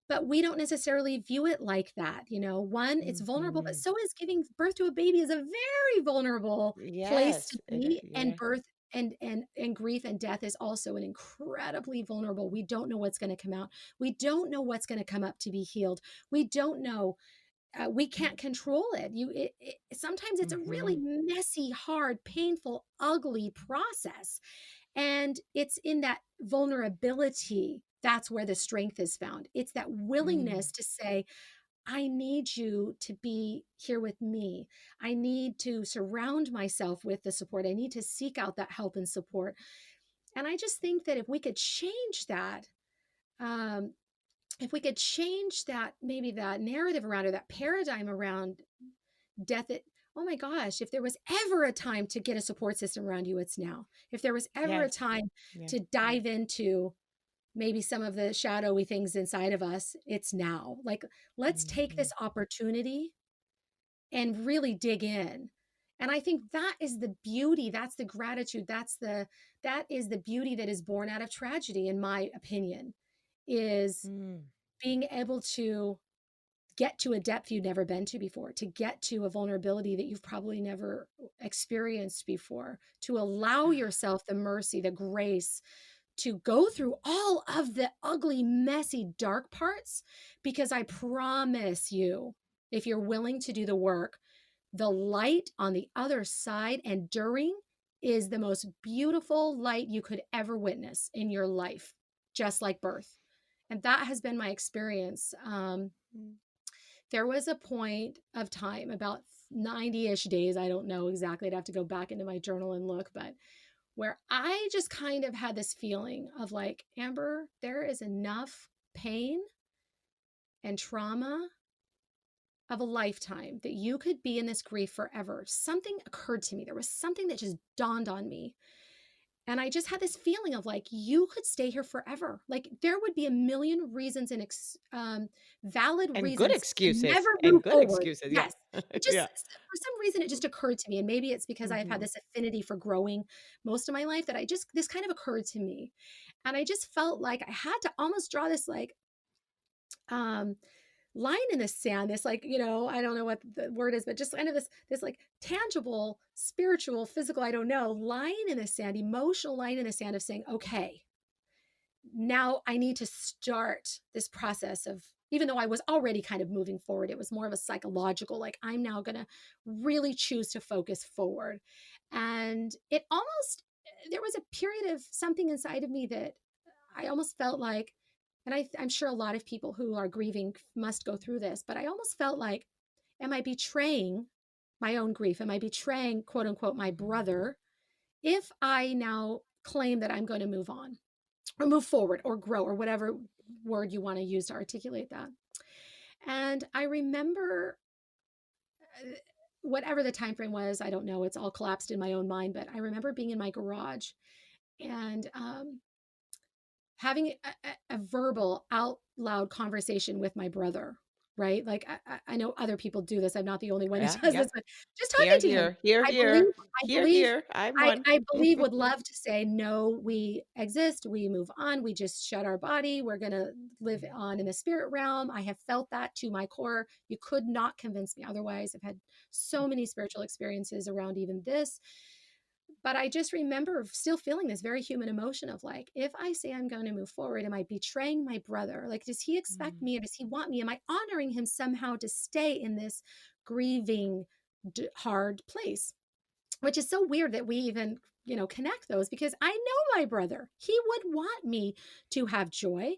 but we don't necessarily view it like that. One, it's vulnerable, but Mhm. so is giving birth to a baby is a very vulnerable place to Yes. be. You're And right. birth and grief and death is also an incredibly vulnerable. We don't know what's going to come out. We don't know what's going to come up to be healed. We don't know. We can't control it. Sometimes it's a really Mhm. messy, hard, painful, ugly process, and it's in that vulnerability that's where the strength is found. It's that Mm. willingness to say, I need you to be here with me. I need to surround myself with the support. I need to seek out that help and support. And I just think that um, if we could change that, maybe that narrative around, or that paradigm around death, oh my gosh, if there was ever a time to get a support system around you, it's now. If there was ever a Yes. time Yeah. to dive into maybe some of the shadowy things inside of us, it's now. Like, let's take Mhm. this opportunity and really dig in. And I think that is the beauty, that's the gratitude, that is the beauty that is born out of tragedy, in my opinion, is Mm. being able to get to a depth you've never been to before, to get to a vulnerability that you've probably never experienced before, to allow yourself the mercy, the grace to go through all of the ugly, messy, dark parts. Because I promise you, if you're willing to do the work, the light on the other side and during is the most beautiful light you could ever witness in your life, just like birth. And that has been my experience. Mm. There was a point of time, about 90-ish days, I don't know exactly, I'd have to go back into my journal and look, but where I just kind of had this feeling of like, Amber, there is enough pain and trauma of a lifetime that you could be in this grief forever. Something occurred to me. There was something that just dawned on me. And I just had this feeling of like, you could stay here forever. Like, there would be a million reasons and valid And good reasons to excuses. never And move good forward. excuses. Yeah. Yes. It just, Yeah. for some reason, it just occurred to me. And maybe it's because I've had Mhm. this affinity for growing most of my life, that this kind of occurred to me. And I just felt like I had to almost draw this like, um, line in the sand, this like, I don't know what the word is, but just kind of this like tangible, spiritual, physical, I don't know, line in the sand, emotional line in the sand of saying, okay, now I need to start this process of, even though I was already kind of moving forward, it was more of a psychological, like, I'm now going to really choose to focus forward. And it almost, there was a period of something inside of me that I almost felt like And I'm sure a lot of people who are grieving must go through this, but I almost felt like, am I betraying my own grief? Am I betraying, quote unquote, my brother if I now claim that I'm going to move on or move forward or grow or whatever word you want to use to articulate that? And I remember uh, whatever the time frame was, I don't know, it's all collapsed in my own mind, but I remember being in my garage and having a verbal out loud conversation with my brother, right? Like I know other people do this. I'm not the only one who Yeah, does yeah. this, but just Here, talking to him. here, here, I believe, here, I here, believe, here. I'm one. I believe would love to say, no, we exist, we move on, we just shed our body, we're gonna live on in the spirit realm. I have felt that to my core. You could not convince me otherwise. I've had so many spiritual experiences around even this. But I just remember still feeling this very human emotion of like, if I say I'm going to move forward, am I betraying my brother? Like, does he expect Mm, me or does he want me? Am I honoring him somehow to stay in this grieving, hard place? Which is so weird that we even, connect those because I know my brother. He would want me to have joy,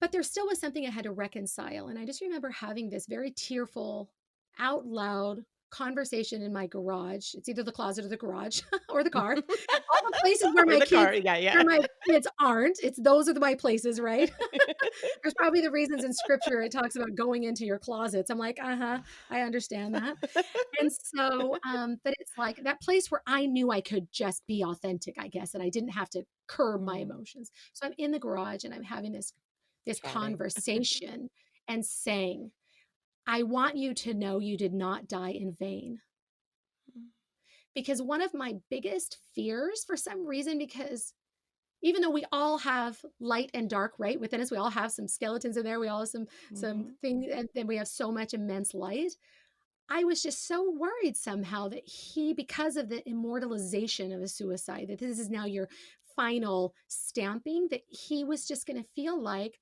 but there still was something I had to reconcile. And I just remember having this very tearful, out loud conversation in my garage. It's either the closet or the garage or the car. All the places where or my the kids car. Yeah, where yeah. my kids aren't. It's those are my places, right? There's probably the reasons in scripture it talks about going into your closets. I'm like, uh-huh, I understand that. And so, but it's like that place where I knew I could just be authentic, I guess, and I didn't have to curb my Mm, emotions. So I'm in the garage and I'm having this chatting. conversation and saying, I want you to know you did not die in vain. Because one of my biggest fears, for some reason, because even though we all have light and dark right within us, we all have some skeletons in there, we all have some Mhm, things, and then we have so much immense light. I was just so worried somehow that he, because of the immortalization of a suicide, that this is now your final stamping, that he was just going to feel like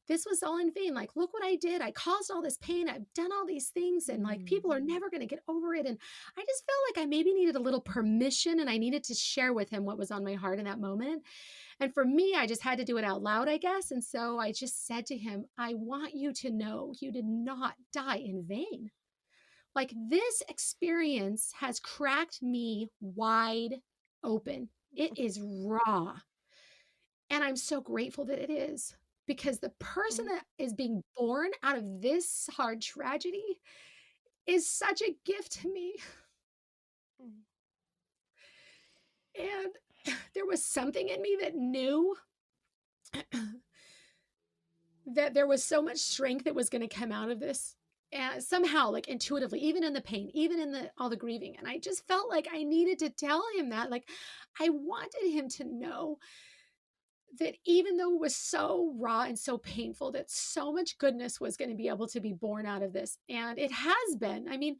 this was all in vain. Like, look what I did. I caused all this pain. I've done all these things, and like mm, people are never going to get over it. And I just felt like I maybe needed a little permission and I needed to share with him what was on my heart in that moment. And for me, I just had to do it out loud, I guess. And so I just said to him, I want you to know you did not die in vain. Like this experience has cracked me wide open. It is raw. And I'm so grateful that it is because the person mm, that is being born out of this hard tragedy is such a gift to me. mm, And there was something in me that knew that there was so much strength that was going to come out of this. And somehow, like intuitively, even in the pain, even in the all the grieving. And I just felt like I needed to tell him that. Like I wanted him to know that even though it was so raw and so painful, that so much goodness was going to be able to be born out of this. And it has been. I mean,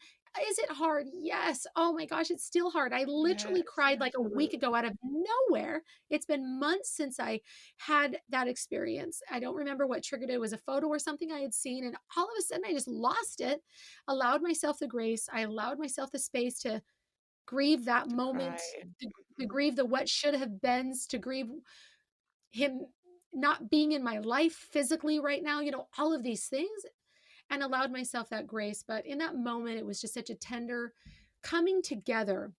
is it hard? Yes. Oh my gosh, it's still hard. I literally yes, cried like a week absolutely. ago out of nowhere. It's been months since I had that experience. I don't remember what triggered it. It was a photo or something I had seen. And all of a sudden, I just lost it, allowed myself the grace. I allowed myself the space to grieve that To cry. moment, to grieve the what should have beens, to grieve him not being in my life physically right now, all of these things, and allowed myself that grace. But in that moment, it was just such a tender coming together.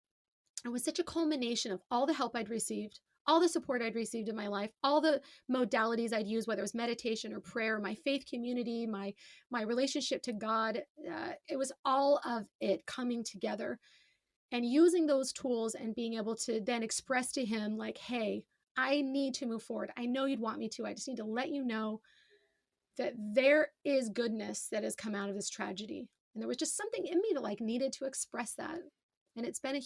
It was such a culmination of all the help I'd received, all the support I'd received in my life, all the modalities I'd used, whether it was meditation or prayer, my faith community, my relationship to God. It was all of it coming together and using those tools and being able to then express to him like, hey, I need to move forward. I know you'd want me to. I just need to let you know that there is goodness that has come out of this tragedy. And there was just something in me that like needed to express that. And it's been a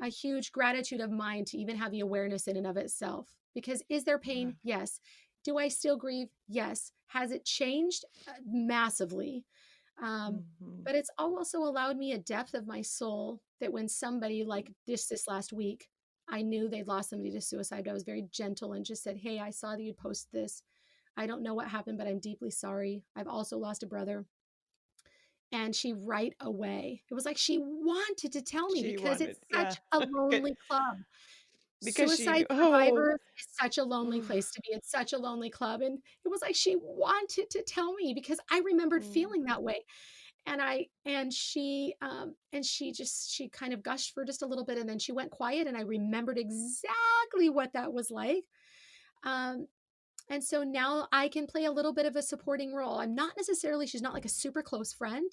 huge gratitude of mine to even have the awareness in and of itself. Because is there pain? Wow. Yes. Do I still grieve? Yes. Has it changed? Massively. Mhm, But it's also allowed me a depth of my soul that when somebody like this last week, I knew they'd lost somebody to suicide. I was very gentle and just said, hey, I saw that you'd post this. I don't know what happened, but I'm deeply sorry. I've also lost a brother. And she right away, it was like she wanted to tell me she because it's wanted, yeah. such a Good. lonely club. because she knew. Suicide Oh. survivors is such a lonely place to be. It's such a lonely club, and it was like she wanted to tell me because I remembered Mm. feeling that way. And she kind of gushed for just a little bit, and then she went quiet, and I remembered exactly what that was like. Um, and so now I can play a little bit of a supporting role. I'm not necessarily she's not like a super close friend,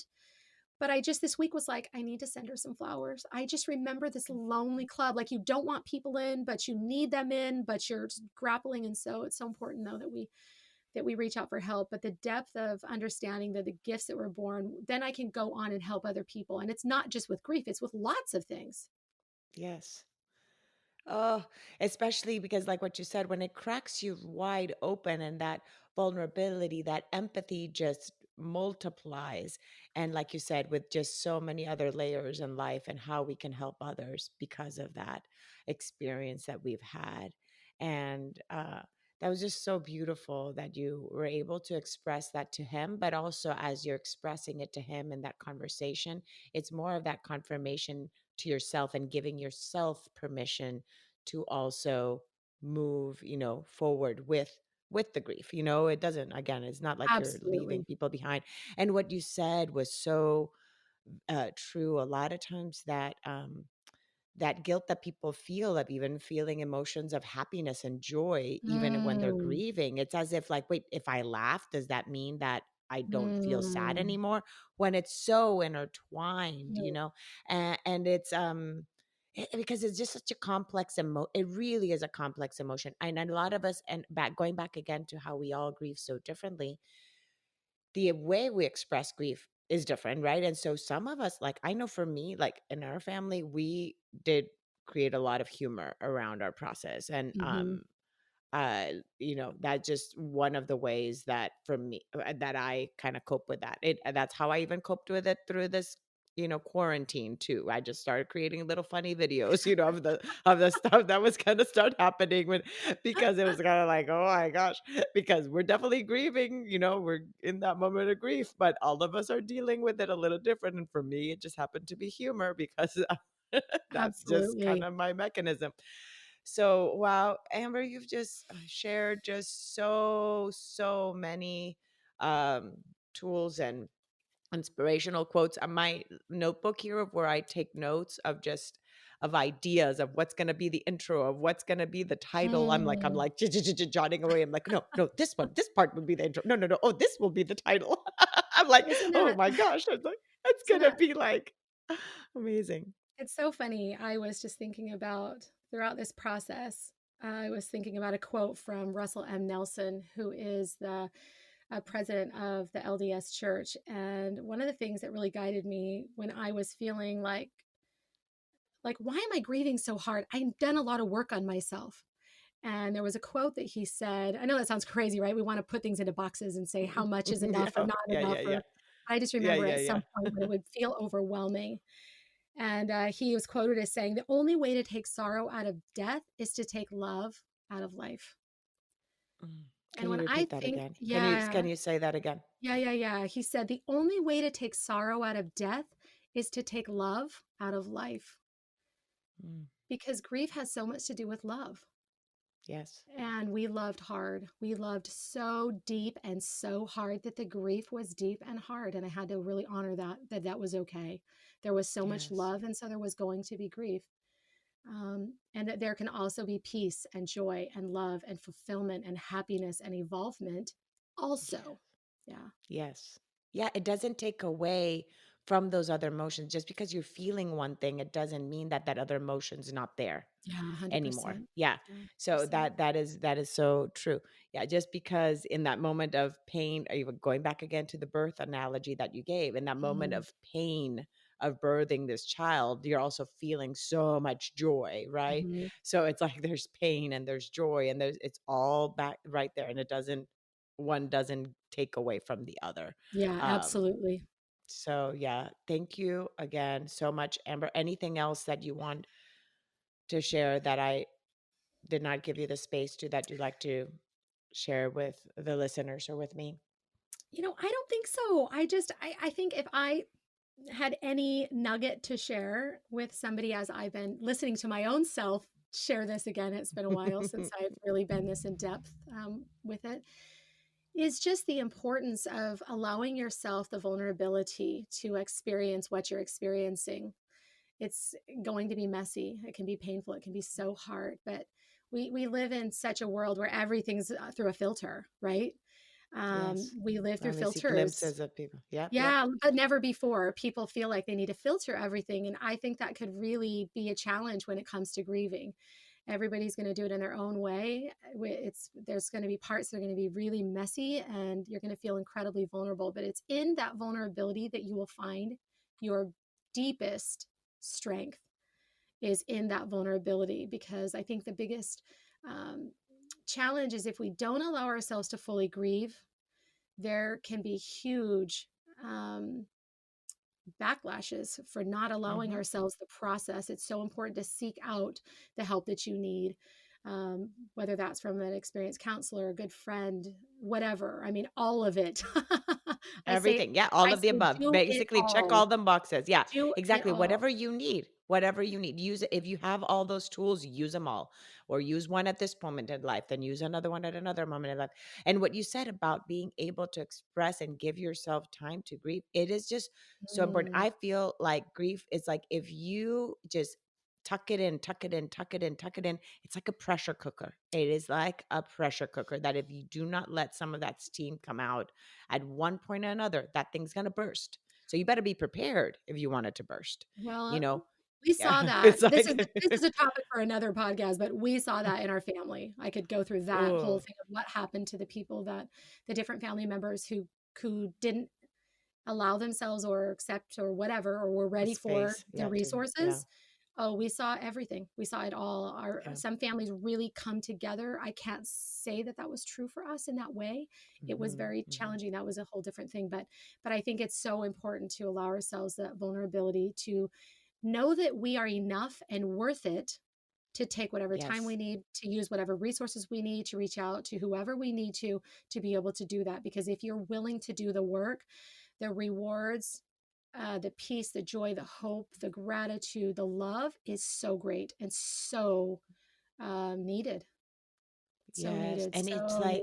but I just this week was like, I need to send her some flowers. I just remember this lonely club. Like you don't want people in, but you need them in, but you're grappling. And so it's so important though that we reach out for help. But the depth of understanding that the gifts that were born, then I can go on and help other people. And it's not just with grief, it's with lots of things. Yes. Oh, especially because, like what you said, when it cracks you wide open and that vulnerability, that empathy just multiplies. And, like you said, with just so many other layers in life and how we can help others because of that experience that we've had. And that was just so beautiful that you were able to express that to him. But also, as you're expressing it to him in that conversation, it's more of that confirmation to yourself and giving yourself permission to also move, forward with the grief. It doesn't, again, it's not like you're leaving Absolutely. people behind. And what you said was so true. A lot of times that guilt that people feel of even feeling emotions of happiness and joy, even when they're Mm, grieving, it's as if, like, wait, if I laugh, does that mean that I don't feel sad mm, anymore? When it's so intertwined, mm. and it's because it's just such a complex it really is a complex emotion. And a lot of us, and going back again to how we all grieve so differently, the way we express grief is different, right? And so some of us, like, I know for me, like in our family, we did create a lot of humor around our process. And Mhm. that's just one of the ways that for me that I kind of cope with that. That's how I even coped with it through this quarantine too. I just started creating little funny videos, of the stuff that was kind of start happening when, because it was kind of like, oh my gosh, because we're definitely grieving, we're in that moment of grief, but all of us are dealing with it a little different. And for me, it just happened to be humor because that's just kind Absolutely. of my mechanism. So, wow, Amber, you've just shared just so many um, tools and inspirational quotes on my notebook here, of where I take notes of just of ideas of what's going to be the intro, of what's going to be the title. I'm Mm. like jotting away. I'm like, no, no, this part would be the intro. No, no, no. Oh, this will be the title. I'm like, Isn't oh that my gosh, it's like, it's isn't gonna that be like amazing. it's so funny. I was just thinking about throughout this process, I was thinking about a quote from Russell M. Nelson, who is the president of the LDS Church. And one of the things that really guided me when I was feeling like, why am I grieving so hard? I've done a lot of work on myself. And there was a quote that he said, I know that sounds crazy, right? We want to put things into boxes and say how much is enough or Yeah, not yeah, enough, yeah, yeah, or I just yeah, remember yeah, at yeah. some point when it would feel overwhelming. And he was quoted as saying, the only way to take sorrow out of death is to take love out of life. Mm. And Can you when I repeat that think, again? Can yeah, you say that again? yeah, he said, the only way to take sorrow out of death is to take love out of life, Mm. because grief has so much to do with love. Yes, And we loved hard. We loved so deep and so hard that the grief was deep and hard. And I had to really honor that was okay. There was so much yes, love, and so there was going to be grief. And that there can also be peace and joy and love and fulfillment and happiness and evolvement yes. also. Yeah. Yes. Yeah, it doesn't take away from those other emotions. Just because you're feeling one thing, it doesn't mean that that other emotion's not there Yeah, anymore. 100%. Yeah. Yeah, So 100%. that is so true. Yeah, just because in that moment of pain, or even going back again to the birth analogy that you gave, in that moment Mm, of pain of birthing this child, you're also feeling so much joy, right? mhm. So it's like there's pain and there's joy, and it's all back right there, and one doesn't take away from the other. Yeah, Um, absolutely. so yeah, thank you again so much, Amber. Anything else that you want to share that I did not give you the space to, that you'd like to share with the listeners or with me? I don't think so. I think if I had any nugget to share with somebody as I've been listening to my own self share this again. It's been a while since I've really been this in depth with it. Is just the importance of allowing yourself the vulnerability to experience what you're experiencing. It's going to be messy. It can be painful. It can be so hard. But we live in such a world where everything's through a filter, right? Yes. We live I through only see filters. glimpses of people. Yep, yep. Yeah, but never before. People feel like they need to filter everything. And I think that could really be a challenge when it comes to grieving. Everybody's going to do it in their own way. There's going to be parts that are going to be really messy and you're going to feel incredibly vulnerable. But it's in that vulnerability that you will find your deepest strength is in that vulnerability. Because I think the biggest um, challenge is if we don't allow ourselves to fully grieve, there can be huge um, backlashes for not allowing Mhm. ourselves the process. It's so important to seek out the help that you need, whether that's from an experienced counselor, a good friend, whatever. I mean, all of it. I say, Everything. Yeah, all I of the say, above. do it Basically, check all. all them boxes. Yeah, Do it exactly. all. Whatever you need. Whatever you need. Use it. If you have all those tools, use them all. Or use one at this moment in life, then use another one at another moment in life. And what you said about being able to express and give yourself time to grieve, it is just so important. Mm, I feel like grief is like if you just tuck it in, tuck it in, tuck it in, tuck it in, it's like a pressure cooker. It is like a pressure cooker that if you do not let some of that steam come out, at one point or another, that thing's going to burst. So you better be prepared if you want it to burst. You well, know, we saw yeah, that. it's This is like, a topic for another podcast, but we saw that in our family. I could go through that whole oh, thing of what happened to the people that the different family members who didn't allow themselves or accept or whatever or were a ready for space. the Yeah, yeah, resources. Oh, we saw everything. We saw it all. Our yeah. some families really come together. I can't say that that was true for us in that way. It was Hmm, very hmm. challenging. That was a whole different thing, but I think it's so important to allow ourselves that vulnerability to know that we are enough and worth it to take whatever time Yes, we need, to use whatever resources we need, to reach out to whoever we need to be able to do that. Because if you're willing to do the work, the rewards, the peace, the joy, the hope, the gratitude, the love is so great and so needed. So yes. needed. And it's So like,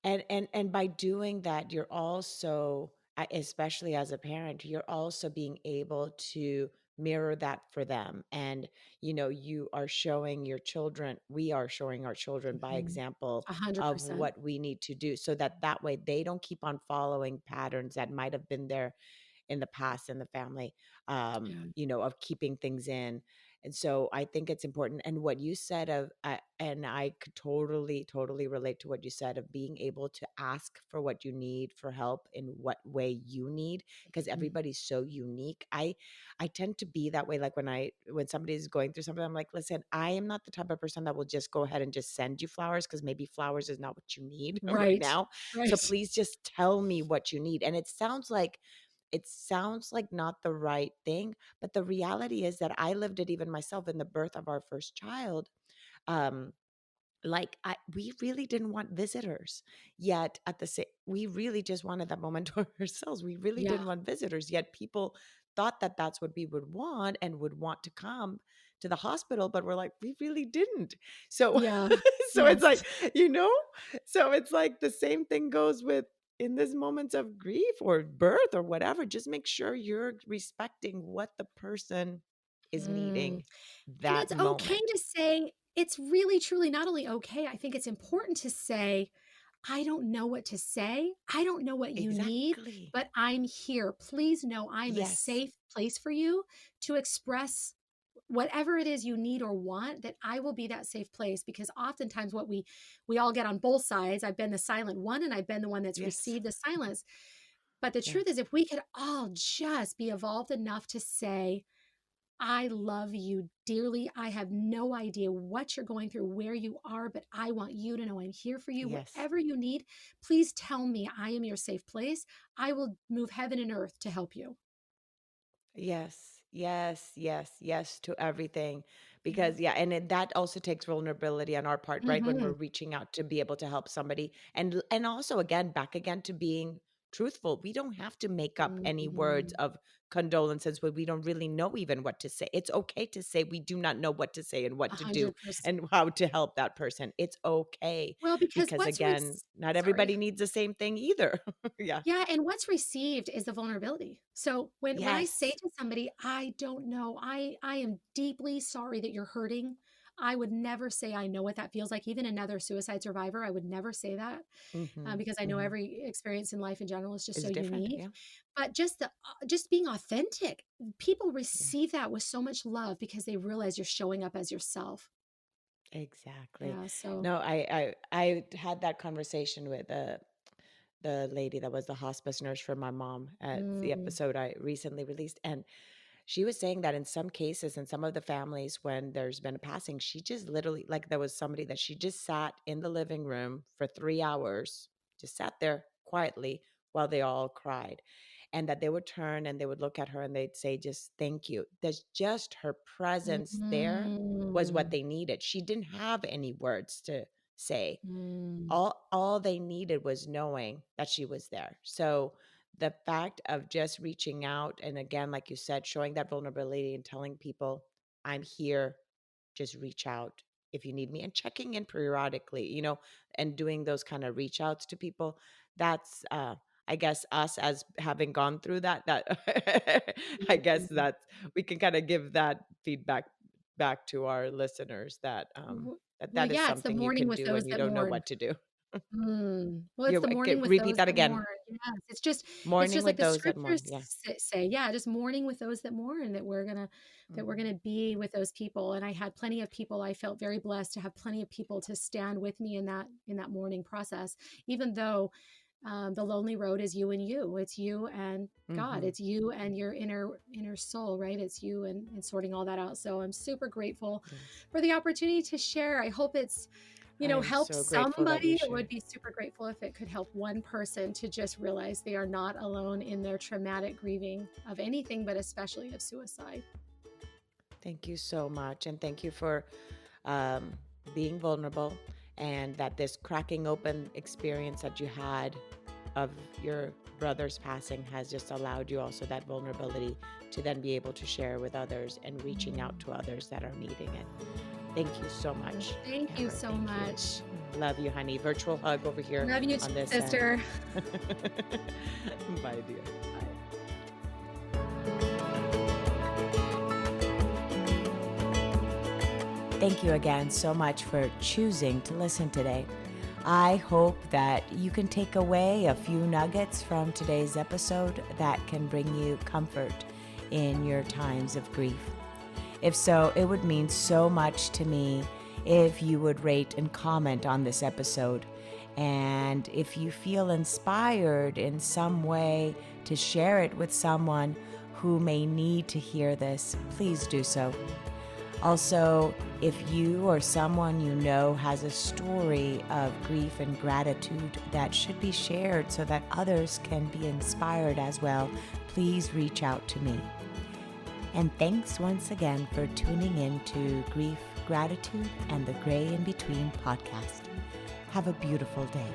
needed. and by doing that, you're also, especially as a parent, you're also being able to mirror that for them. And, you are showing your children, we are showing our children by Mhm. example of 100%. what we need to do so that that way they don't keep on following patterns that might have been there in the past in the family, Yeah. of keeping things in. And so I think it's important. And what you said and I could totally, totally relate to what you said of being able to ask for what you need for help in what way you need, because Mhm. everybody's so unique. I tend to be that way. Like when somebody's going through something, I'm like, listen, I am not the type of person that will just go ahead and just send you flowers because maybe flowers is not what you need right Right. now. So Right. please just tell me what you need. And it sounds like not the right thing, but the reality is that I lived it even myself in the birth of our first child. Um, we really didn't want visitors, yet at the same, we really just wanted that moment to ourselves. We really Yeah. didn't want visitors, yet people thought that that's what we would want and would want to come to the hospital, but we're like, we really didn't. So, Yeah. so it's Yes. like, you know, so it's like the same thing goes with in this moments of grief or birth or whatever. Just make sure you're respecting what the person is Mm. needing And that it's okay moment. to say, it's really truly not only okay, I think it's important to say, I don't know what to say. I don't know what you need, Exactly. but I'm here. Please know I'm a Yes. safe place for you to express whatever it is you need or want, that I will be that safe place. Because oftentimes what we all get on both sides. I've been the silent one and I've been the one that's Yes. received the silence. But the Yeah. truth is, if we could all just be evolved enough to say, I love you dearly. I have no idea what you're going through, where you are, but I want you to know I'm here for you. Yes. Whatever you need, please tell me I am your safe place. I will move heaven and earth to help you. Yes. Yes. Yes. Yes to everything. Yeah. Because, yeah. And that also takes vulnerability on our part, right? When we're Hmm. reaching out to be able to help somebody. And also, again, back again to being truthful. We don't have to make up any words Mhm. of condolences when we don't really know even what to say. It's okay to say we do not know what to say and what to do 100%. and how to help that person. It's okay Well, because because, what's again, not sorry. everybody needs the same thing either. Yeah. Yeah, and what's received is the vulnerability. So when I say Yes. to somebody, "I don't know. I am deeply sorry that you're hurting." I would never say I know what that feels like. Even another suicide survivor, I would never say that, Hmm. because I know Hmm. every experience in life in general is just so It's different. unique. Yeah. But just being authentic, people Yeah. receive that with so much love because they realize you're showing up as yourself. Exactly. Yeah, so No, I had that conversation with the lady that was the hospice nurse for my mom at the mm, episode I recently released, and she was saying that in some cases, in some of the families, when there's been a passing, she just literally, like, there was somebody that she just sat in the living room for 3 hours, just sat there quietly while they all cried. And that they would turn and they would look at her and they'd say, just thank you. There's just her presence there was what mm, they needed. She didn't have any words to say. mm, All they needed was knowing that she was there. So the fact of just reaching out and, again, like you said, showing that vulnerability and telling people, I'm here, just reach out if you need me, and checking in periodically, and doing those kind of reach outs to people. That's I guess us, as having gone through that I guess mm. that we can kind of give that feedback back to our listeners, that Well, that is yeah, it's the something you mourning can with do those when you that don't know mourn. what to do. Well, it's You the mourning with repeat those that that again. mourn. Yes, it's Mourning just like with the those that scriptures mourn. Yeah. say, yeah, just mourning with those that mourn, that we're Mhm. gonna be with those people. And I had plenty of people. I felt very blessed to have plenty of people to stand with me in that mourning process, even though the lonely road is you and you. It's you and God. Mhm. It's you and your inner soul, right? It's you and sorting all that out. So I'm super grateful Yes. for the opportunity to share. I hope it's I am helped so grateful that you somebody. It would shared. be super grateful if it could help one person to just realize they are not alone in their traumatic grieving of anything, but especially of suicide. Thank you so much. And thank you for um, being vulnerable, and that this cracking open experience that you had of your brother's passing has just allowed you also that vulnerability to then be able to share with others and reaching out Mm. to others that are needing it. Thank you so Well, much, thank you Amber. so Thank you. much. Love you, honey. Virtual hug over here Love you too, on this end. sister. Bye, dear. Bye. Thank you again so much for choosing to listen today. I hope that you can take away a few nuggets from today's episode that can bring you comfort in your times of grief. If so, it would mean so much to me if you would rate and comment on this episode. And if you feel inspired in some way to share it with someone who may need to hear this, please do so. Also, if you or someone you know has a story of grief and gratitude that should be shared so that others can be inspired as well, please reach out to me. And thanks once again for tuning in to Grief, Gratitude, and the Gray in Between podcast. Have a beautiful day.